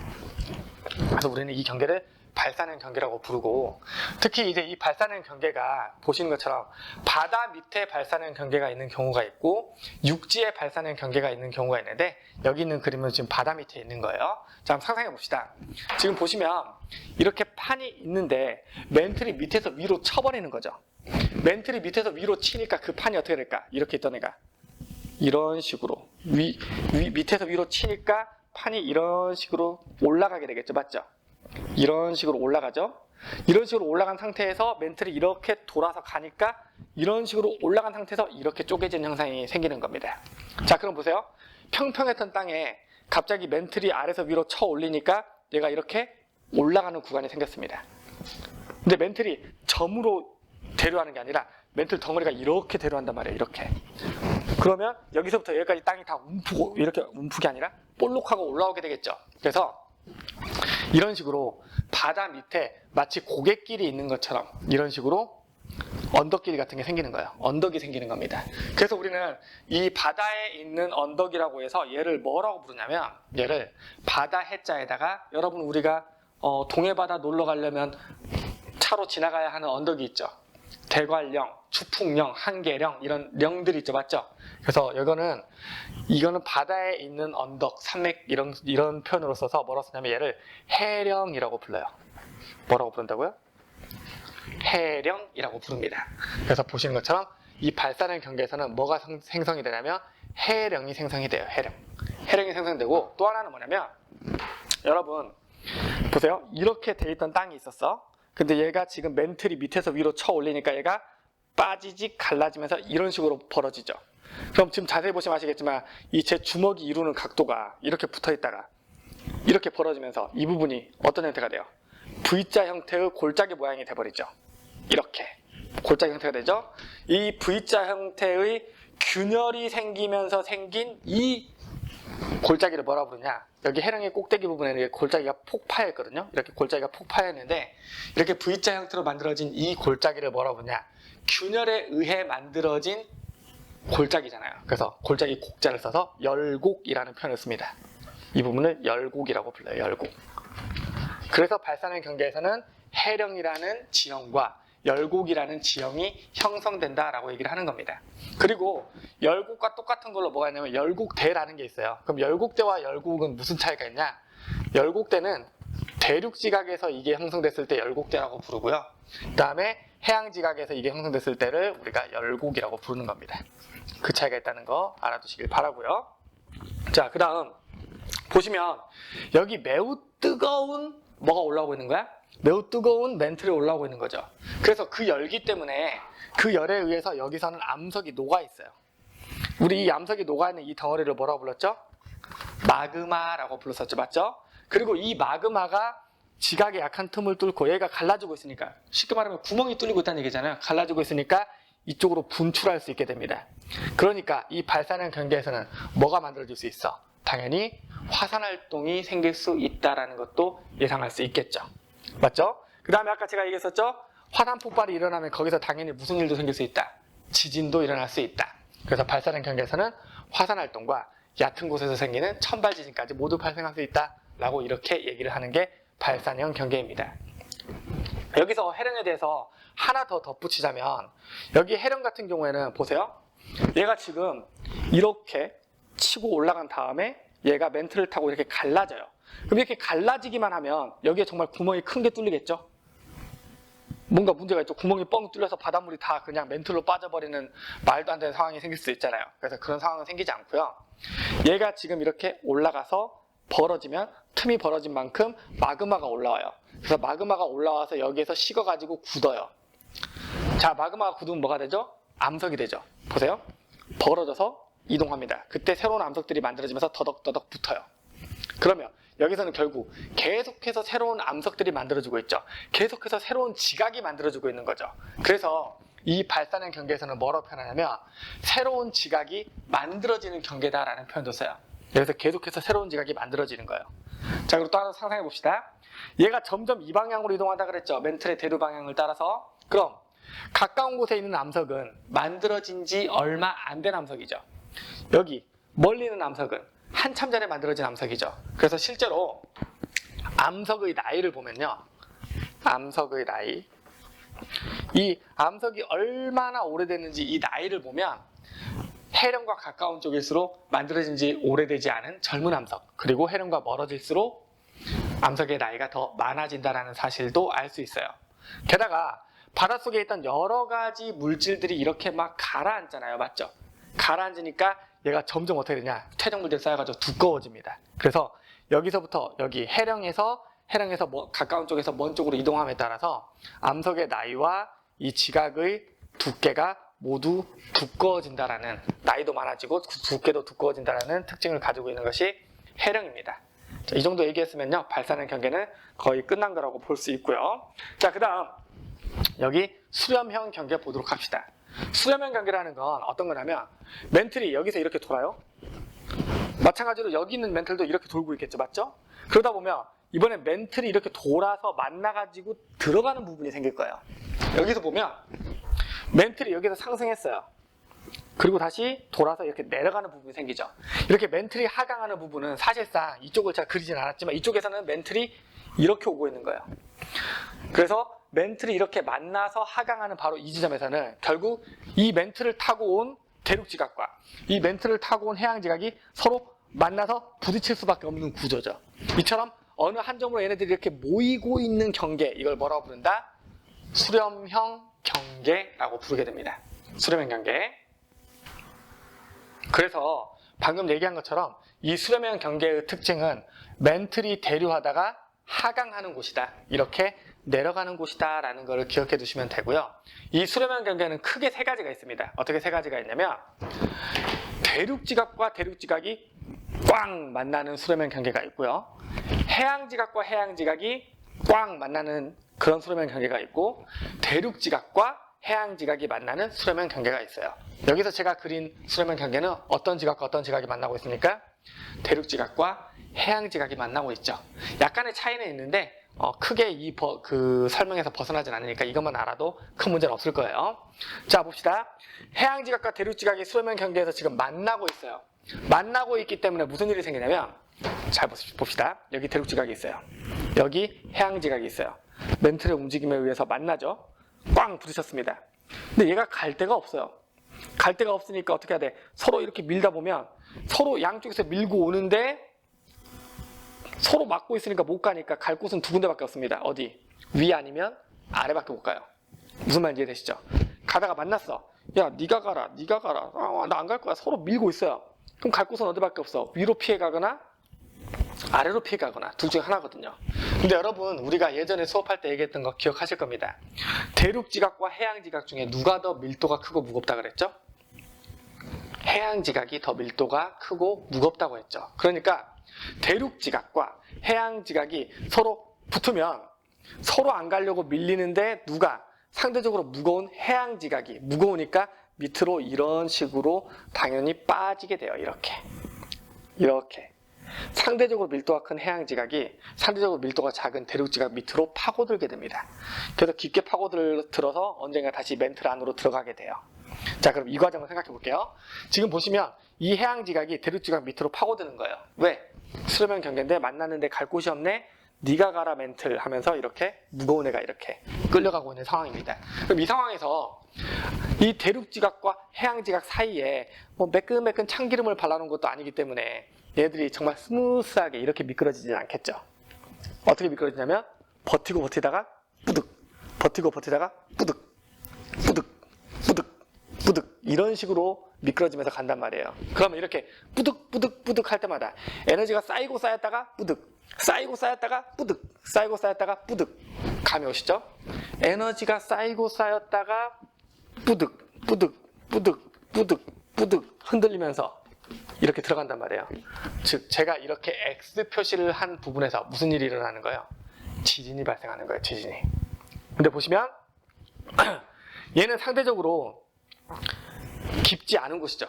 그래서 우리는 이 경계를 발산형 경계라고 부르고, 특히 이제 이 발산형 경계가 보시는 것처럼 바다 밑에 발산형 경계가 있는 경우가 있고 육지에 발산형 경계가 있는 경우가 있는데, 여기 있는 그림은 지금 바다 밑에 있는 거예요. 자, 한번 상상해 봅시다. 지금 보시면 이렇게 판이 있는데 멘틀이 밑에서 위로 쳐버리는 거죠. 멘틀이 밑에서 위로 치니까 그 판이 어떻게 될까? 이렇게 있던 애가 이런 식으로 밑에서 위로 치니까 판이 이런 식으로 올라가게 되겠죠. 맞죠? 이런 식으로 올라가죠. 이런 식으로 올라간 상태에서 멘틀이 이렇게 돌아서 가니까 이런 식으로 올라간 상태에서 이렇게 쪼개진 형상이 생기는 겁니다. 자, 그럼 보세요. 평평했던 땅에 갑자기 멘틀이 아래서 위로 쳐 올리니까 얘가 이렇게 올라가는 구간이 생겼습니다. 근데 멘틀이 점으로 대류하는 게 아니라 멘틀 덩어리가 이렇게 대류한단 말이에요. 이렇게. 그러면 여기서부터 여기까지 땅이 다 움프고, 이렇게 움푹이 아니라 볼록하고 올라오게 되겠죠. 그래서 이런 식으로 바다 밑에 마치 고갯길이 있는 것처럼 이런 식으로 언덕길 같은 게 생기는 거예요. 언덕이 생기는 겁니다. 그래서 우리는 이 바다에 있는 언덕이라고 해서 얘를 뭐라고 부르냐면, 얘를 바다 해자에다가, 여러분 우리가 동해바다 놀러 가려면 차로 지나가야 하는 언덕이 있죠. 대관령, 추풍령, 한계령, 이런 령들이 있죠. 맞죠? 그래서 이거는 바다에 있는 언덕, 산맥, 이런 표현으로 써서 뭐라고 쓰냐면 얘를 해령이라고 불러요. 뭐라고 부른다고요? 해령이라고 부릅니다. 그래서 보시는 것처럼 이 발산형 경계에서는 뭐가 생성이 되냐면 해령이 생성이 돼요. 해령이 생성되고, 또 하나는 뭐냐면, 여러분 보세요. 이렇게 돼 있던 땅이 있었어. 근데 얘가 지금 멘틀이 밑에서 위로 쳐 올리니까 얘가 빠지직 갈라지면서 이런 식으로 벌어지죠. 그럼 지금 자세히 보시면 아시겠지만 이 제 주먹이 이루는 각도가 이렇게 붙어 있다가 이렇게 벌어지면서 이 부분이 어떤 형태가 돼요? V자 형태의 골짜기 모양이 돼버리죠. 이렇게 골짜기 형태가 되죠. 이 V자 형태의 균열이 생기면서 생긴 이 골짜기를 뭐라고 부르냐? 여기 해령의 꼭대기 부분에는 골짜기가 폭파했거든요. 이렇게 골짜기가 폭파했는데 이렇게 V자 형태로 만들어진 이 골짜기를 뭐라고 부르냐? 균열에 의해 만들어진 골짜기잖아요. 그래서 골짜기 곡자를 써서 열곡이라는 표현을 씁니다. 이 부분을 열곡이라고 불러요. 열곡. 그래서 발산형 경계에서는 해령이라는 지형과 열곡이라는 지형이 형성된다라고 얘기를 하는 겁니다. 그리고 열곡과 똑같은 걸로 뭐가 있냐면 열곡대라는 게 있어요. 그럼 열곡대와 열곡은 무슨 차이가 있냐? 열곡대는 대륙지각에서 이게 형성됐을 때 열곡대라고 부르고요. 그 다음에 해양지각에서 이게 형성됐을 때를 우리가 열곡이라고 부르는 겁니다. 그 차이가 있다는 거 알아두시길 바라고요. 자, 그 다음 보시면 여기 매우 뜨거운 뭐가 올라오고 있는 거야? 매우 뜨거운 멘틀이 올라오고 있는 거죠. 그래서 그 열기 때문에 그 열에 의해서 여기서는 암석이 녹아 있어요. 우리 이 암석이 녹아 있는 이 덩어리를 뭐라고 불렀죠? 마그마라고 불렀었죠. 맞죠? 그리고 이 마그마가 지각의 약한 틈을 뚫고 얘가 갈라지고 있으니까, 쉽게 말하면 구멍이 뚫리고 있다는 얘기잖아요. 갈라지고 있으니까 이쪽으로 분출할 수 있게 됩니다. 그러니까 이 발산형 경계에서는 뭐가 만들어질 수 있어? 당연히 화산 활동이 생길 수 있다는 것도 예상할 수 있겠죠. 맞죠? 그 다음에 아까 제가 얘기했었죠? 화산 폭발이 일어나면 거기서 당연히 무슨 일도 생길 수 있다. 지진도 일어날 수 있다. 그래서 발산형 경계에서는 화산 활동과 얕은 곳에서 생기는 천발 지진까지 모두 발생할 수 있다 라고 이렇게 얘기를 하는 게 발산형 경계입니다. 여기서 해령에 대해서 하나 더 덧붙이자면, 여기 해령 같은 경우에는 보세요. 얘가 지금 이렇게 치고 올라간 다음에 얘가 멘틀을 타고 이렇게 갈라져요. 그럼 이렇게 갈라지기만 하면 여기에 정말 구멍이 큰 게 뚫리겠죠? 뭔가 문제가 있죠. 구멍이 뻥 뚫려서 바닷물이 다 그냥 멘틀로 빠져버리는 말도 안 되는 상황이 생길 수 있잖아요. 그래서 그런 상황은 생기지 않고요. 얘가 지금 이렇게 올라가서 벌어지면 틈이 벌어진 만큼 마그마가 올라와요. 그래서 마그마가 올라와서 여기에서 식어가지고 굳어요. 자, 마그마가 굳으면 뭐가 되죠? 암석이 되죠. 보세요. 벌어져서 이동합니다. 그때 새로운 암석들이 만들어지면서 더덕더덕 붙어요. 그러면 여기서는 결국 계속해서 새로운 암석들이 만들어지고 있죠. 계속해서 새로운 지각이 만들어지고 있는 거죠. 그래서 이 발산형 경계에서는 뭐라고 표현하냐면 새로운 지각이 만들어지는 경계다라는 표현도 써요. 여기서 계속해서 새로운 지각이 만들어지는 거예요. 자, 그리고 또 하나 상상해 봅시다. 얘가 점점 이 방향으로 이동한다 그랬죠. 멘틀의 대류 방향을 따라서. 그럼 가까운 곳에 있는 암석은 만들어진 지 얼마 안 된 암석이죠. 여기 멀리 있는 암석은 한참 전에 만들어진 암석이죠. 그래서 실제로 암석의 나이를 보면요. 암석의 나이. 이 암석이 얼마나 오래됐는지 이 나이를 보면 해령과 가까운 쪽일수록 만들어진 지 오래되지 않은 젊은 암석, 그리고 해령과 멀어질수록 암석의 나이가 더 많아진다는 사실도 알 수 있어요. 게다가 바닷속에 있던 여러 가지 물질들이 이렇게 막 가라앉잖아요. 맞죠? 가라앉으니까 얘가 점점 어떻게 되냐, 퇴적물들이 쌓여가지고 두꺼워집니다. 그래서 여기서부터 여기 해령에서 가까운 쪽에서 먼 쪽으로 이동함에 따라서 암석의 나이와 이 지각의 두께가 모두 두꺼워진다라는, 나이도 많아지고 두께도 두꺼워진다라는 특징을 가지고 있는 것이 해령입니다. 자, 이 정도 얘기했으면요, 발산형 경계는 거의 끝난 거라고 볼 수 있고요. 자, 그 다음 여기 수렴형 경계 보도록 합시다. 수렴형 경계라는 건 어떤 거냐면 멘틀이 여기서 이렇게 돌아요. 마찬가지로 여기 있는 멘틀도 이렇게 돌고 있겠죠. 맞죠? 그러다 보면 이번에 멘틀이 이렇게 돌아서 만나가지고 들어가는 부분이 생길 거예요. 여기서 보면 멘틀이 여기서 상승했어요. 그리고 다시 돌아서 이렇게 내려가는 부분이 생기죠. 이렇게 멘틀이 하강하는 부분은 사실상 이쪽을 제가 그리진 않았지만 이쪽에서는 멘틀이 이렇게 오고 있는 거예요. 그래서 멘틀이 이렇게 만나서 하강하는 바로 이 지점에서는 결국 이 멘틀을 타고 온 대륙지각과 이 멘틀을 타고 온 해양지각이 서로 만나서 부딪힐 수밖에 없는 구조죠. 이처럼 어느 한 점으로 얘네들이 이렇게 모이고 있는 경계, 이걸 뭐라고 부른다? 수렴형 경계라고 부르게 됩니다. 수렴형 경계. 그래서 방금 얘기한 것처럼 이 수렴형 경계의 특징은 멘틀이 대류하다가 하강하는 곳이다, 이렇게 내려가는 곳이다 라는 걸 기억해 두시면 되고요. 이 수렴형 경계는 크게 세 가지가 있습니다. 어떻게 세 가지가 있냐면 대륙지각과 대륙지각이 꽉 만나는 수렴형 경계가 있고요. 해양지각과 해양지각이 꽉 만나는 그런 수렴형 경계가 있고, 대륙지각과 해양지각이 만나는 수렴형 경계가 있어요. 여기서 제가 그린 수렴형 경계는 어떤 지각과 어떤 지각이 만나고 있습니까? 대륙지각과 해양지각이 만나고 있죠. 약간의 차이는 있는데 크게 그 설명에서 벗어나진 않으니까 이것만 알아도 큰 문제는 없을 거예요. 자, 봅시다. 해양지각과 대륙지각이 수렴형 경계에서 지금 만나고 있어요. 만나고 있기 때문에 무슨 일이 생기냐면, 잘 봅시다. 여기 대륙지각이 있어요. 여기 해양지각이 있어요. 멘틀의 움직임에 의해서 만나죠. 꽝 부딪혔습니다. 근데 얘가 갈 데가 없어요. 갈 데가 없으니까 어떻게 해야 돼? 서로 이렇게 밀다 보면 서로 양쪽에서 밀고 오는데 서로 막고 있으니까 못 가니까 갈 곳은 두 군데밖에 없습니다. 어디? 위 아니면 아래밖에 못 가요. 무슨 말인지 이해되시죠? 가다가 만났어. 야, 네가 가라, 네가 가라. 나 안 갈 거야. 서로 밀고 있어요. 그럼 갈 곳은 어디밖에 없어? 위로 피해 가거나 아래로 피해 가거나 둘 중에 하나거든요. 근데 여러분, 우리가 예전에 수업할 때 얘기했던 거 기억하실 겁니다. 대륙지각과 해양지각 중에 누가 더 밀도가 크고 무겁다 그랬죠? 해양지각이 더 밀도가 크고 무겁다고 했죠. 그러니까 대륙지각과 해양지각이 서로 붙으면 서로 안 가려고 밀리는데 누가? 상대적으로 무거운 해양지각이 무거우니까 밑으로 이런 식으로 당연히 빠지게 돼요. 이렇게 상대적으로 밀도가 큰 해양지각이 상대적으로 밀도가 작은 대륙지각 밑으로 파고들게 됩니다. 그래서 깊게 파고들어서 언젠가 다시 멘틀 안으로 들어가게 돼요. 자, 그럼 이 과정을 생각해 볼게요. 지금 보시면 이 해양지각이 대륙지각 밑으로 파고드는 거예요. 왜? 수렴형 경계인데 만났는데 갈 곳이 없네? 네가 가라 멘틀 하면서 이렇게 무거운 애가 이렇게 끌려가고 있는 상황입니다. 그럼 이 상황에서 이 대륙지각과 해양지각 사이에 뭐 매끈매끈 참기름을 발라놓은 것도 아니기 때문에 얘들이 정말 스무스하게 이렇게 미끄러지지 않겠죠. 어떻게 미끄러지냐면 버티고 버티다가 뿌득, 버티고 버티다가 뿌득, 뿌득, 뿌득, 뿌득 이런 식으로 미끄러지면서 간단 말이에요. 그러면 이렇게 뿌득, 뿌득, 뿌득 할 때마다 에너지가 쌓이고 쌓였다가 뿌득, 쌓이고 쌓였다가 뿌득, 쌓이고 쌓였다가 뿌득. 감이 오시죠? 에너지가 쌓이고 쌓였다가 뿌득, 뿌득, 뿌득, 뿌득, 뿌득 흔들리면서 이렇게 들어간단 말이에요. 즉 제가 이렇게 X 표시를 한 부분에서 무슨 일이 일어나는 거예요? 지진이 발생하는 거예요. 지진이. 근데 보시면 얘는 상대적으로 깊지 않은 곳이죠.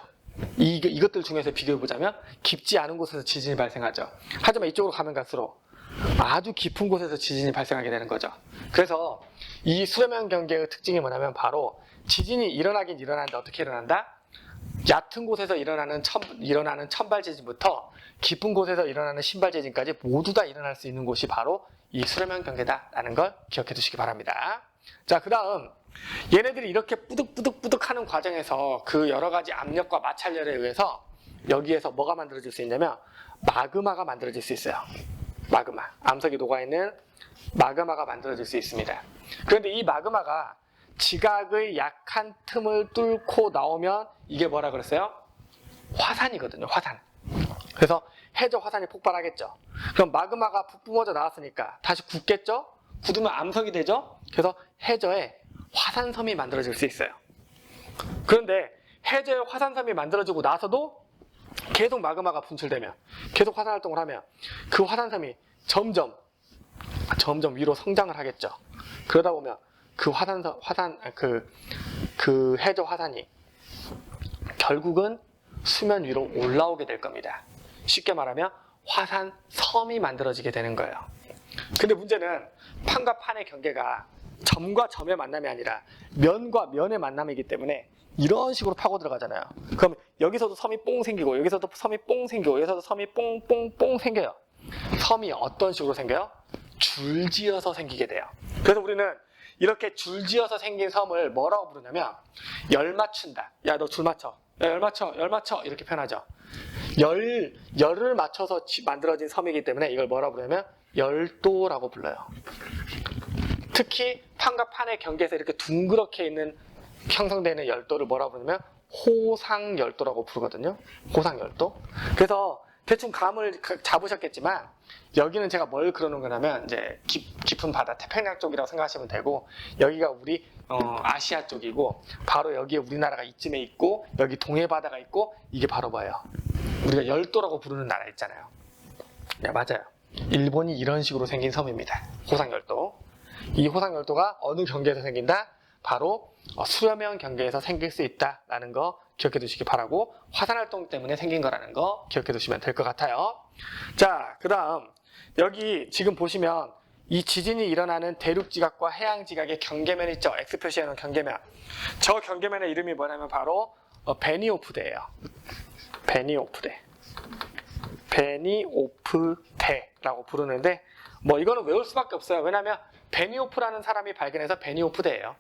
이것들 중에서 비교해보자면 깊지 않은 곳에서 지진이 발생하죠. 하지만 이쪽으로 가면 갈수록 아주 깊은 곳에서 지진이 발생하게 되는 거죠. 그래서 이 수렴형 경계의 특징이 뭐냐면 바로 지진이 일어나긴 일어나는데 어떻게 일어난다? 얕은 곳에서 일어나는 천발 지진부터 깊은 곳에서 일어나는 신발 지진까지 모두 다 일어날 수 있는 곳이 바로 이 수렴형 경계다라는 걸 기억해 두시기 바랍니다. 자, 그 다음 얘네들이 이렇게 뿌득뿌득뿌득 하는 과정에서 그 여러 가지 압력과 마찰열에 의해서 여기에서 뭐가 만들어질 수 있냐면 마그마가 만들어질 수 있어요. 마그마. 암석이 녹아있는 마그마가 만들어질 수 있습니다. 그런데 이 마그마가 지각의 약한 틈을 뚫고 나오면 이게 뭐라 그랬어요? 화산이거든요. 화산. 그래서 해저 화산이 폭발하겠죠. 그럼 마그마가 뿜어져 나왔으니까 다시 굳겠죠? 굳으면 암석이 되죠? 그래서 해저에 화산섬이 만들어질 수 있어요. 그런데 해저에 화산섬이 만들어지고 나서도 계속 마그마가 분출되면, 계속 화산 활동을 하면 그 화산섬이 점점 위로 성장을 하겠죠. 그러다 보면 그 그 해저 화산이 결국은 수면 위로 올라오게 될 겁니다. 쉽게 말하면 화산섬이 만들어지게 되는 거예요. 근데 문제는 판과 판의 경계가 점과 점의 만남이 아니라 면과 면의 만남이기 때문에 이런 식으로 파고 들어가잖아요. 그럼 여기서도 섬이 뽕 생기고 여기서도 섬이 뽕 생기고 여기서도 섬이 뽕뽕뽕 생겨요. 섬이 어떤 식으로 생겨요? 줄지어서 생기게 돼요. 그래서 우리는 이렇게 줄지어서 생긴 섬을 뭐라고 부르냐면 열 맞춘다. 야, 너 줄 맞춰. 야, 열 맞춰. 열 맞춰. 이렇게 표현하죠. 열을 맞춰서 만들어진 섬이기 때문에 이걸 뭐라고 부르냐면 열도라고 불러요. 특히 판과 판의 경계에서 이렇게 둥그렇게 있는 형성되는 열도를 뭐라고 부르냐면 호상열도라고 부르거든요. 호상열도. 그래서 대충 감을 잡으셨겠지만 여기는 제가 뭘 그러는 거냐면 이제 깊은 바다 태평양 쪽이라고 생각하시면 되고 여기가 우리 아시아 쪽이고 바로 여기에 우리나라가 이쯤에 있고 여기 동해 바다가 있고 이게 바로 뭐예요? 우리가 열도라고 부르는 나라 있잖아요. 네, 맞아요. 일본이 이런 식으로 생긴 섬입니다. 호상열도. 이 호상열도가 어느 경계에서 생긴다? 바로 수렴형 경계에서 생길 수 있다라는 거 기억해 두시기 바라고 화산활동 때문에 생긴 거라는 거 기억해 두시면 될 것 같아요. 자, 그 다음 여기 지금 보시면 이 지진이 일어나는 대륙지각과 해양지각의 경계면 있죠. X 표시해 놓은 경계면. 저 경계면의 이름이 뭐냐면 바로 베니오프대예요. 베니오프대. 베니오프대라고 부르는데 뭐 이거는 외울 수밖에 없어요. 왜냐하면 베니오프라는 사람이 발견해서 베니오프대예요.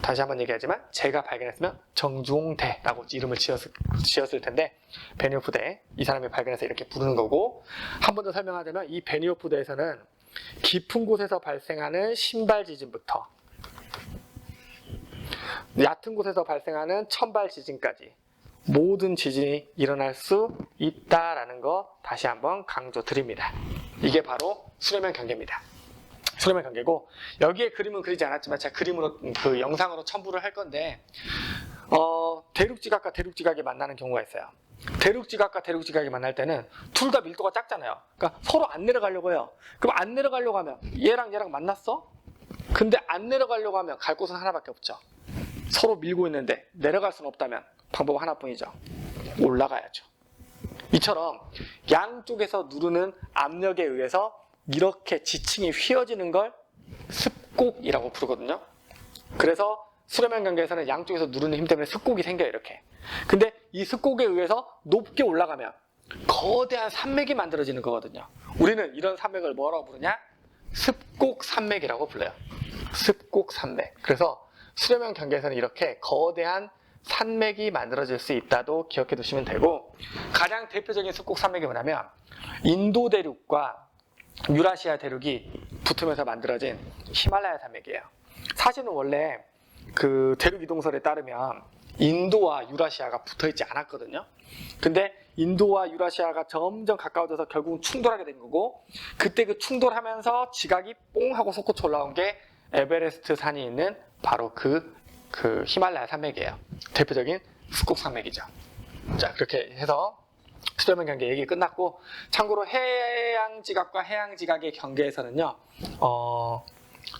다시 한번 얘기하지만 제가 발견했으면 정주홍대라고 이름을 지었을 텐데 베니오프대 이 사람이 발견해서 이렇게 부르는 거고 한 번 더 설명하자면 이 베니오프대에서는 깊은 곳에서 발생하는 신발 지진부터 얕은 곳에서 발생하는 천발 지진까지 모든 지진이 일어날 수 있다라는 거 다시 한번 강조드립니다. 이게 바로 수렴형 경계입니다. 수렴형 경계고 여기에 그림은 그리지 않았지만 제가 그림으로 그 영상으로 첨부를 할 건데 대륙지각과 대륙지각이 만나는 경우가 있어요. 대륙지각과 대륙지각이 만날 때는 둘 다 밀도가 작잖아요. 그러니까 서로 안 내려가려고 해요. 그럼 안 내려가려고 하면 얘랑 만났어? 근데 안 내려가려고 하면 갈 곳은 하나밖에 없죠. 서로 밀고 있는데 내려갈 수는 없다면 방법 하나뿐이죠. 올라가야죠. 이처럼 양쪽에서 누르는 압력에 의해서 이렇게 지층이 휘어지는 걸 습곡이라고 부르거든요. 그래서 수렴형 경계에서는 양쪽에서 누르는 힘 때문에 습곡이 생겨요. 이렇게. 근데 이 습곡에 의해서 높게 올라가면 거대한 산맥이 만들어지는 거거든요. 우리는 이런 산맥을 뭐라고 부르냐? 습곡산맥이라고 불러요. 습곡산맥. 그래서 수렴형 경계에서는 이렇게 거대한 산맥이 만들어질 수 있다도 기억해 두시면 되고, 가장 대표적인 습곡 산맥이 뭐냐면 인도 대륙과 유라시아 대륙이 붙으면서 만들어진 히말라야 산맥이에요. 사실은 원래 그 대륙 이동설에 따르면 인도와 유라시아가 붙어있지 않았거든요. 근데 인도와 유라시아가 점점 가까워져서 결국은 충돌하게 된 거고, 그때 그 충돌하면서 지각이 뽕 하고 솟구쳐 올라온 게 에베레스트 산이 있는 바로 그 히말라야 산맥이에요. 대표적인 습곡 산맥이죠. 자, 그렇게 해서 수렴형 경계 얘기 끝났고, 참고로 해양 지각과 해양 지각의 경계에서는요,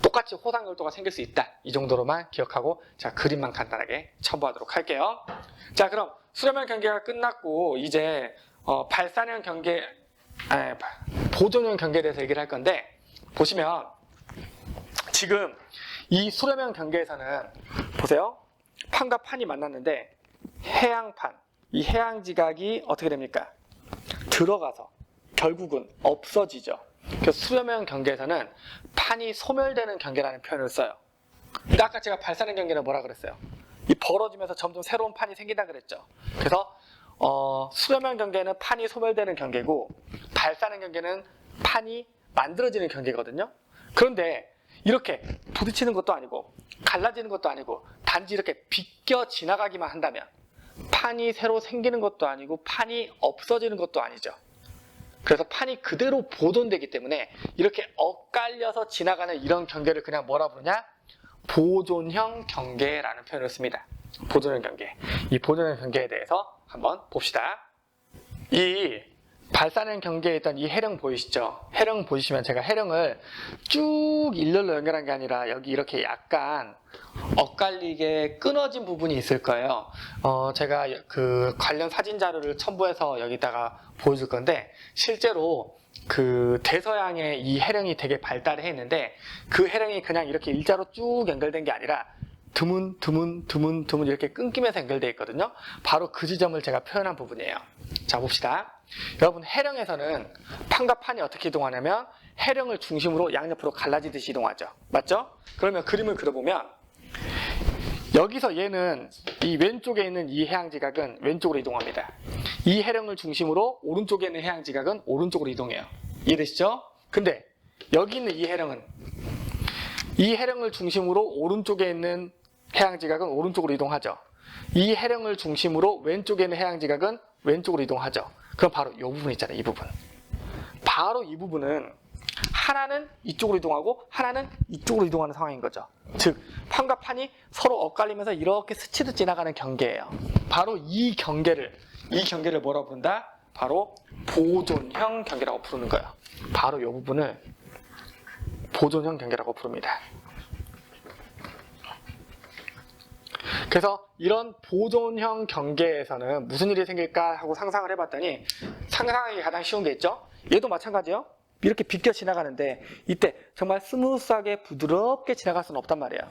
똑같이 호상열도가 생길 수 있다, 이 정도로만 기억하고, 자, 그림만 간단하게 첨부하도록 할게요. 자, 그럼 수렴형 경계가 끝났고 이제 발산형 경계, 보존형 경계에 대해서 얘기를 할 건데, 보시면 지금 이 수렴형 경계에서는 보세요, 판과 판이 만났는데 해양판, 이 해양 지각이 어떻게 됩니까? 들어가서 결국은 없어지죠. 그래서 수렴형 경계에서는 판이 소멸되는 경계라는 표현을 써요. 근데 아까 제가 발산형 경계는 뭐라 그랬어요? 이 벌어지면서 점점 새로운 판이 생긴다 그랬죠. 그래서 수렴형 경계는 판이 소멸되는 경계고, 발산형 경계는 판이 만들어지는 경계거든요. 그런데 이렇게 부딪히는 것도 아니고 갈라지는 것도 아니고 단지 이렇게 비껴 지나가기만 한다면, 판이 새로 생기는 것도 아니고 판이 없어지는 것도 아니죠. 그래서 판이 그대로 보존되기 때문에 이렇게 엇갈려서 지나가는 이런 경계를 그냥 뭐라 부르냐? 보존형 경계라는 표현을 씁니다. 보존형 경계. 이 보존형 경계에 대해서 한번 봅시다. 이 발산형 경계에 있던 이 해령 보이시죠? 해령 보이시면 제가 해령을 쭉 일렬로 연결한 게 아니라 여기 이렇게 약간 엇갈리게 끊어진 부분이 있을 거예요. 제가 그 관련 사진 자료를 첨부해서 여기다가 보여줄 건데, 실제로 그 대서양의 이 해령이 되게 발달해 있는데, 그 해령이 그냥 이렇게 일자로 쭉 연결된 게 아니라 드문 이렇게 끊기면서 연결되어 있거든요. 바로 그 지점을 제가 표현한 부분이에요. 자, 봅시다. 여러분, 해령에서는 판과 판이 어떻게 이동하냐면 해령을 중심으로 양옆으로 갈라지듯이 이동하죠. 맞죠? 그러면 그림을 그려보면 여기서 얘는 이 왼쪽에 있는 이 해양지각은 왼쪽으로 이동합니다. 이 해령을 중심으로 오른쪽에 있는 해양지각은 오른쪽으로 이동해요. 이해되시죠? 근데 여기 있는 이 해령을 중심으로 오른쪽에 있는 해양지각은 오른쪽으로 이동하죠. 이 해령을 중심으로 왼쪽에 있는 해양지각은 왼쪽으로 이동하죠. 그럼 바로 이 부분 있잖아요. 이 부분. 바로 이 부분은 하나는 이쪽으로 이동하고 하나는 이쪽으로 이동하는 상황인 거죠. 즉, 판과 판이 서로 엇갈리면서 이렇게 스치듯 지나가는 경계예요. 바로 이 경계를 뭐라고 부른다? 바로 보존형 경계라고 부르는 거예요. 바로 이 부분을 보존형 경계라고 부릅니다. 그래서 이런 보존형 경계에서는 무슨 일이 생길까 하고 상상을 해봤더니, 상상하기 가장 쉬운 게 있죠? 얘도 마찬가지예요. 이렇게 비껴 지나가는데 이때 정말 스무스하게 부드럽게 지나갈 수는 없단 말이에요.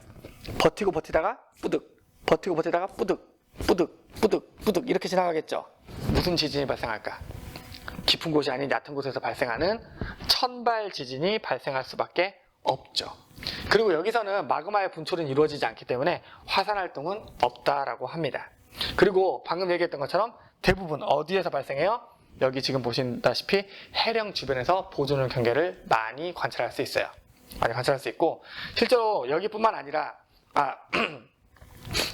버티고 버티다가 뿌득, 버티고 버티다가 뿌득, 뿌득, 뿌득, 뿌득 이렇게 지나가겠죠. 무슨 지진이 발생할까? 깊은 곳이 아닌 얕은 곳에서 발생하는 천발 지진이 발생할 수밖에 없죠. 그리고 여기서는 마그마의 분출은 이루어지지 않기 때문에 화산 활동은 없다라고 합니다. 그리고 방금 얘기했던 것처럼 대부분 어디에서 발생해요? 여기 지금 보신다시피 해령 주변에서 보존형 경계를 많이 관찰할 수 있어요. 많이 관찰할 수 있고, 실제로 여기뿐만 아니라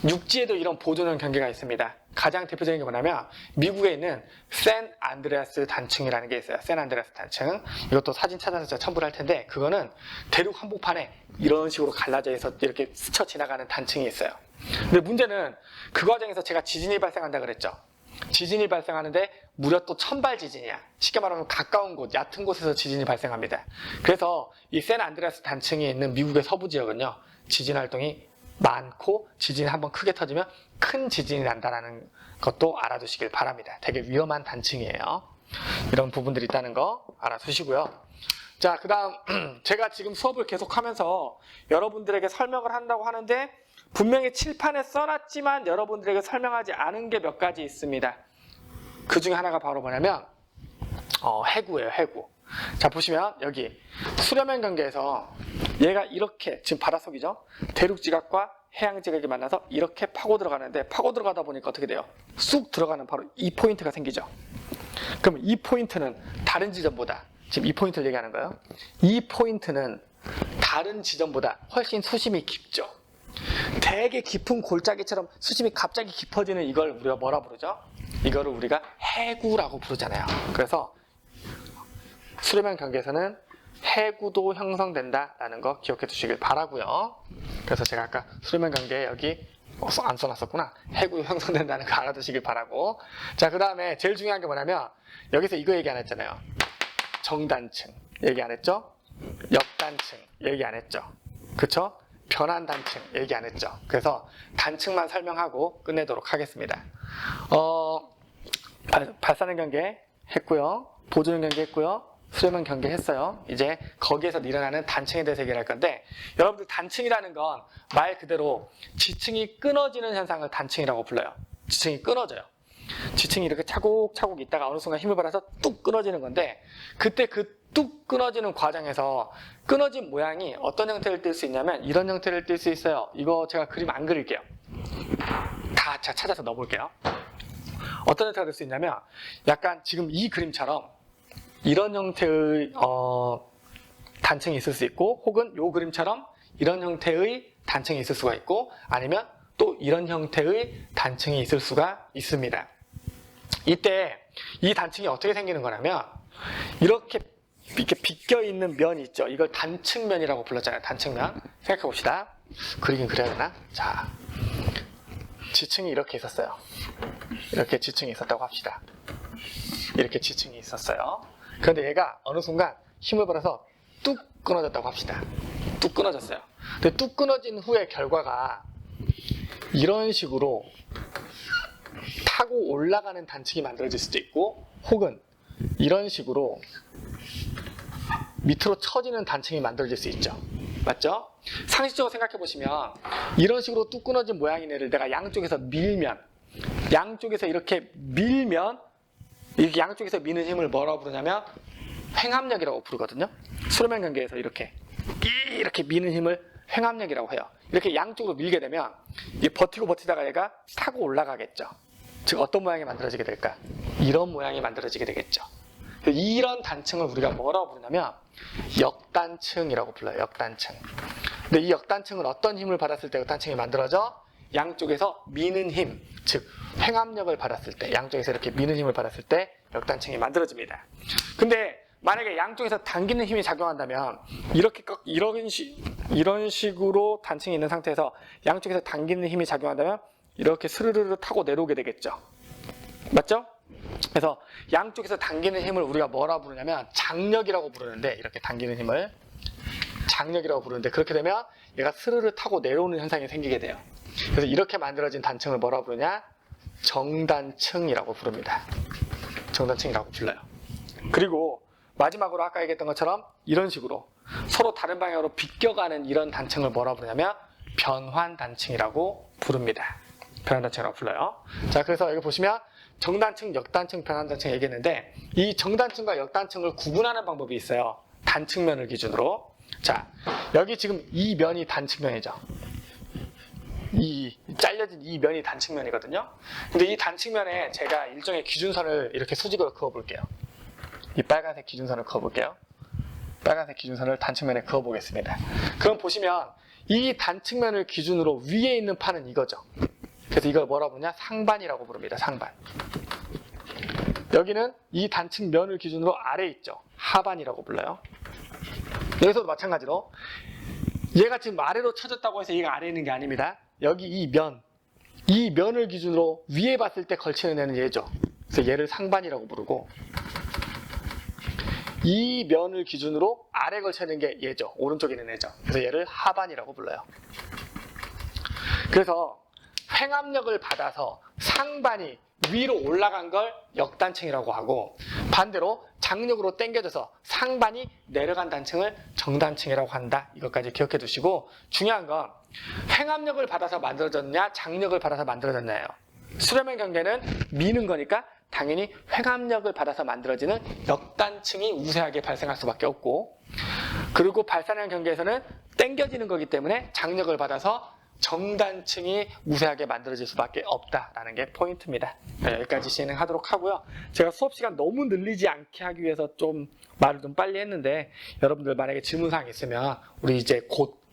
육지에도 이런 보존형 경계가 있습니다. 가장 대표적인 게 뭐냐면 미국에 있는 샌 안드레아스 단층이라는 게 있어요. 샌 안드레아스 단층. 이것도 사진 찾아서 제가 첨부를 할 텐데, 그거는 대륙 한복판에 이런 식으로 갈라져 있어 이렇게 스쳐 지나가는 단층이 있어요. 근데 문제는 그 과정에서 제가 지진이 발생한다 그랬죠. 지진이 발생하는데 무려 또 천발 지진이야. 쉽게 말하면 가까운 곳, 얕은 곳에서 지진이 발생합니다. 그래서 이 샌 안드레아스 단층이 있는 미국의 서부 지역은요, 지진 활동이 많고 지진이 한번 크게 터지면 큰 지진이 난다는 것도 알아두시길 바랍니다. 되게 위험한 단층이에요. 이런 부분들이 있다는 거 알아두시고요. 자, 그 다음 제가 지금 수업을 계속하면서 여러분들에게 설명을 한다고 하는데, 분명히 칠판에 써놨지만 여러분들에게 설명하지 않은 게 몇 가지 있습니다. 그 중에 하나가 바로 뭐냐면 해구예요. 해구. 자, 보시면 여기 수렴형 경계에서 얘가 이렇게 지금 바닷속이죠. 대륙지각과 해양 지각이 만나서 이렇게 파고 들어가는데 파고 들어가다 보니까 어떻게 돼요? 쑥 들어가는 바로 이 포인트가 생기죠. 그럼 이 포인트는 다른 지점보다 지금 이 포인트를 얘기하는 거예요. 이 포인트는 다른 지점보다 훨씬 수심이 깊죠. 되게 깊은 골짜기처럼 수심이 갑자기 깊어지는 이걸 우리가 뭐라 부르죠? 이거를 우리가 해구라고 부르잖아요. 그래서 수렴형 경계에서는 해구도 형성된다라는 거 기억해 두시길 바라고요. 그래서 제가 아까 수렴형 경계에 여기 안 써놨었구나. 해구도 형성된다는 거 알아두시길 바라고. 자, 그 다음에 제일 중요한 게 뭐냐면 여기서 이거 얘기 안 했잖아요. 정단층 얘기 안 했죠? 역단층 얘기 안 했죠? 그쵸? 변환단층 얘기 안 했죠? 그래서 단층만 설명하고 끝내도록 하겠습니다. 발산형 경계 했고요. 보조형 경계 했고요. 수렴형 경계 했어요. 이제 거기에서 일어나는 단층에 대해서 얘기를 할 건데, 여러분들 단층이라는 건 말 그대로 지층이 끊어지는 현상을 단층이라고 불러요. 지층이 끊어져요. 지층이 이렇게 차곡차곡 있다가 어느 순간 힘을 받아서 뚝 끊어지는 건데, 그때 그 뚝 끊어지는 과정에서 끊어진 모양이 어떤 형태를 띌 수 있냐면 이런 형태를 띌 수 있어요. 이거 제가 그림 안 그릴게요. 다 제가 찾아서 넣어볼게요. 어떤 형태가 될 수 있냐면 약간 지금 이 그림처럼 이런 형태의 단층이 있을 수 있고, 혹은 이 그림처럼 이런 형태의 단층이 있을 수가 있고, 아니면 또 이런 형태의 단층이 있을 수가 있습니다. 이때 이 단층이 어떻게 생기는 거냐면 이렇게 비껴있는 면이 있죠. 이걸 단층면이라고 불렀잖아요. 단층면. 생각해 봅시다. 그리긴 그려야 되나? 자, 지층이 이렇게 있었어요. 이렇게 지층이 있었다고 합시다. 이렇게 지층이 있었어요. 그런데 얘가 어느 순간 힘을 받아서 뚝 끊어졌다고 합시다. 뚝 끊어졌어요. 근데 뚝 끊어진 후의 결과가 이런 식으로 타고 올라가는 단층이 만들어질 수도 있고, 혹은 이런 식으로 밑으로 처지는 단층이 만들어질 수 있죠. 맞죠? 상식적으로 생각해 보시면 이런 식으로 뚝 끊어진 모양인 애를 내가 양쪽에서 밀면, 양쪽에서 이렇게 밀면, 이렇게 양쪽에서 미는 힘을 뭐라고 부르냐면 횡압력이라고 부르거든요. 수렴형 경계에서 이렇게 미는 힘을 횡압력이라고 해요. 이렇게 양쪽으로 밀게 되면 버티고 버티다가 얘가 타고 올라가겠죠. 즉 어떤 모양이 만들어지게 될까? 이런 모양이 만들어지게 되겠죠. 이런 단층을 우리가 뭐라고 부르냐면 역단층이라고 불러요. 역단층. 근데 이 역단층은 어떤 힘을 받았을 때 역단층이 만들어져? 양쪽에서 미는 힘, 즉 횡압력을 받았을 때, 양쪽에서 이렇게 미는 힘을 받았을 때 역단층이 만들어집니다. 근데 만약에 양쪽에서 당기는 힘이 작용한다면 이런 식으로 단층이 있는 상태에서 양쪽에서 당기는 힘이 작용한다면 이렇게 스르르르 타고 내려오게 되겠죠. 맞죠? 그래서 양쪽에서 당기는 힘을 우리가 뭐라 부르냐면 장력이라고 부르는데, 이렇게 당기는 힘을 장력이라고 부르는데, 그렇게 되면 얘가 스르르 타고 내려오는 현상이 생기게 돼요. 그래서 이렇게 만들어진 단층을 뭐라 부르냐? 정단층이라고 부릅니다. 정단층이라고 불러요. 그리고 마지막으로 아까 얘기했던 것처럼 이런 식으로 서로 다른 방향으로 비껴가는 이런 단층을 뭐라 부르냐면 변환단층이라고 부릅니다. 변환단층이라고 불러요. 자, 그래서 여기 보시면 정단층, 역단층, 변환단층 얘기했는데, 이 정단층과 역단층을 구분하는 방법이 있어요. 단층면을 기준으로. 자, 여기 지금 이 면이 단층면이죠. 이 잘려진 이 면이 단층면이거든요. 근데 이 단층면에 제가 일종의 기준선을 이렇게 수직으로 그어볼게요. 이 빨간색 기준선을 그어볼게요. 빨간색 기준선을 단층면에 그어보겠습니다. 그럼 보시면 이 단층면을 기준으로 위에 있는 판은 이거죠. 그래서 이걸 뭐라 부르냐? 상반이라고 부릅니다. 상반. 여기는 이 단층면을 기준으로 아래에 있죠. 하반이라고 불러요. 여기서도 마찬가지로 얘가 지금 아래로 쳐졌다고 해서 얘가 아래에 있는 게 아닙니다. 여기 이 면을 기준으로 위에 봤을 때 걸치는 애는 얘죠. 그래서 얘를 상반이라고 부르고, 이 면을 기준으로 아래 걸치는 게 얘죠. 오른쪽에 있는 애죠. 그래서 얘를 하반이라고 불러요. 그래서 횡압력을 받아서 상반이 위로 올라간 걸 역단층이라고 하고, 반대로 장력으로 당겨져서 상반이 내려간 단층을 정단층이라고 한다. 이것까지 기억해 두시고, 중요한 건 횡압력을 받아서 만들어졌냐 장력을 받아서 만들어졌냐예요. 수렴형 경계는 미는 거니까 당연히 횡압력을 받아서 만들어지는 역단층이 우세하게 발생할 수밖에 없고, 그리고 발산형 경계에서는 당겨지는 거기 때문에 장력을 받아서 정단층이 우세하게 만들어질 수밖에 없다라는 게 포인트입니다. 네, 여기까지 진행하도록 하고요. 제가 수업 시간 너무 늘리지 않게 하기 위해서 좀 말을 좀 빨리 했는데 여러분들 만약에 질문사항 있으면 우리 이제 곧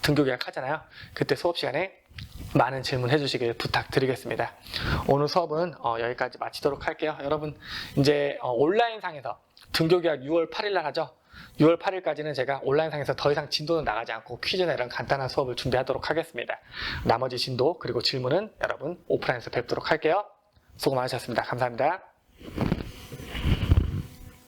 등교 계약 하잖아요. 그때 수업 시간에 많은 질문해 주시길 부탁드리겠습니다. 오늘 수업은 여기까지 마치도록 할게요. 여러분 이제 온라인상에서 등교 계약 6월 8일 날 하죠. 6월 8일까지는 제가 온라인상에서 더 이상 진도는 나가지 않고 퀴즈나 이런 간단한 수업을 준비하도록 하겠습니다. 나머지 진도 그리고 질문은 여러분 오프라인에서 뵙도록 할게요. 수고 많으셨습니다. 감사합니다.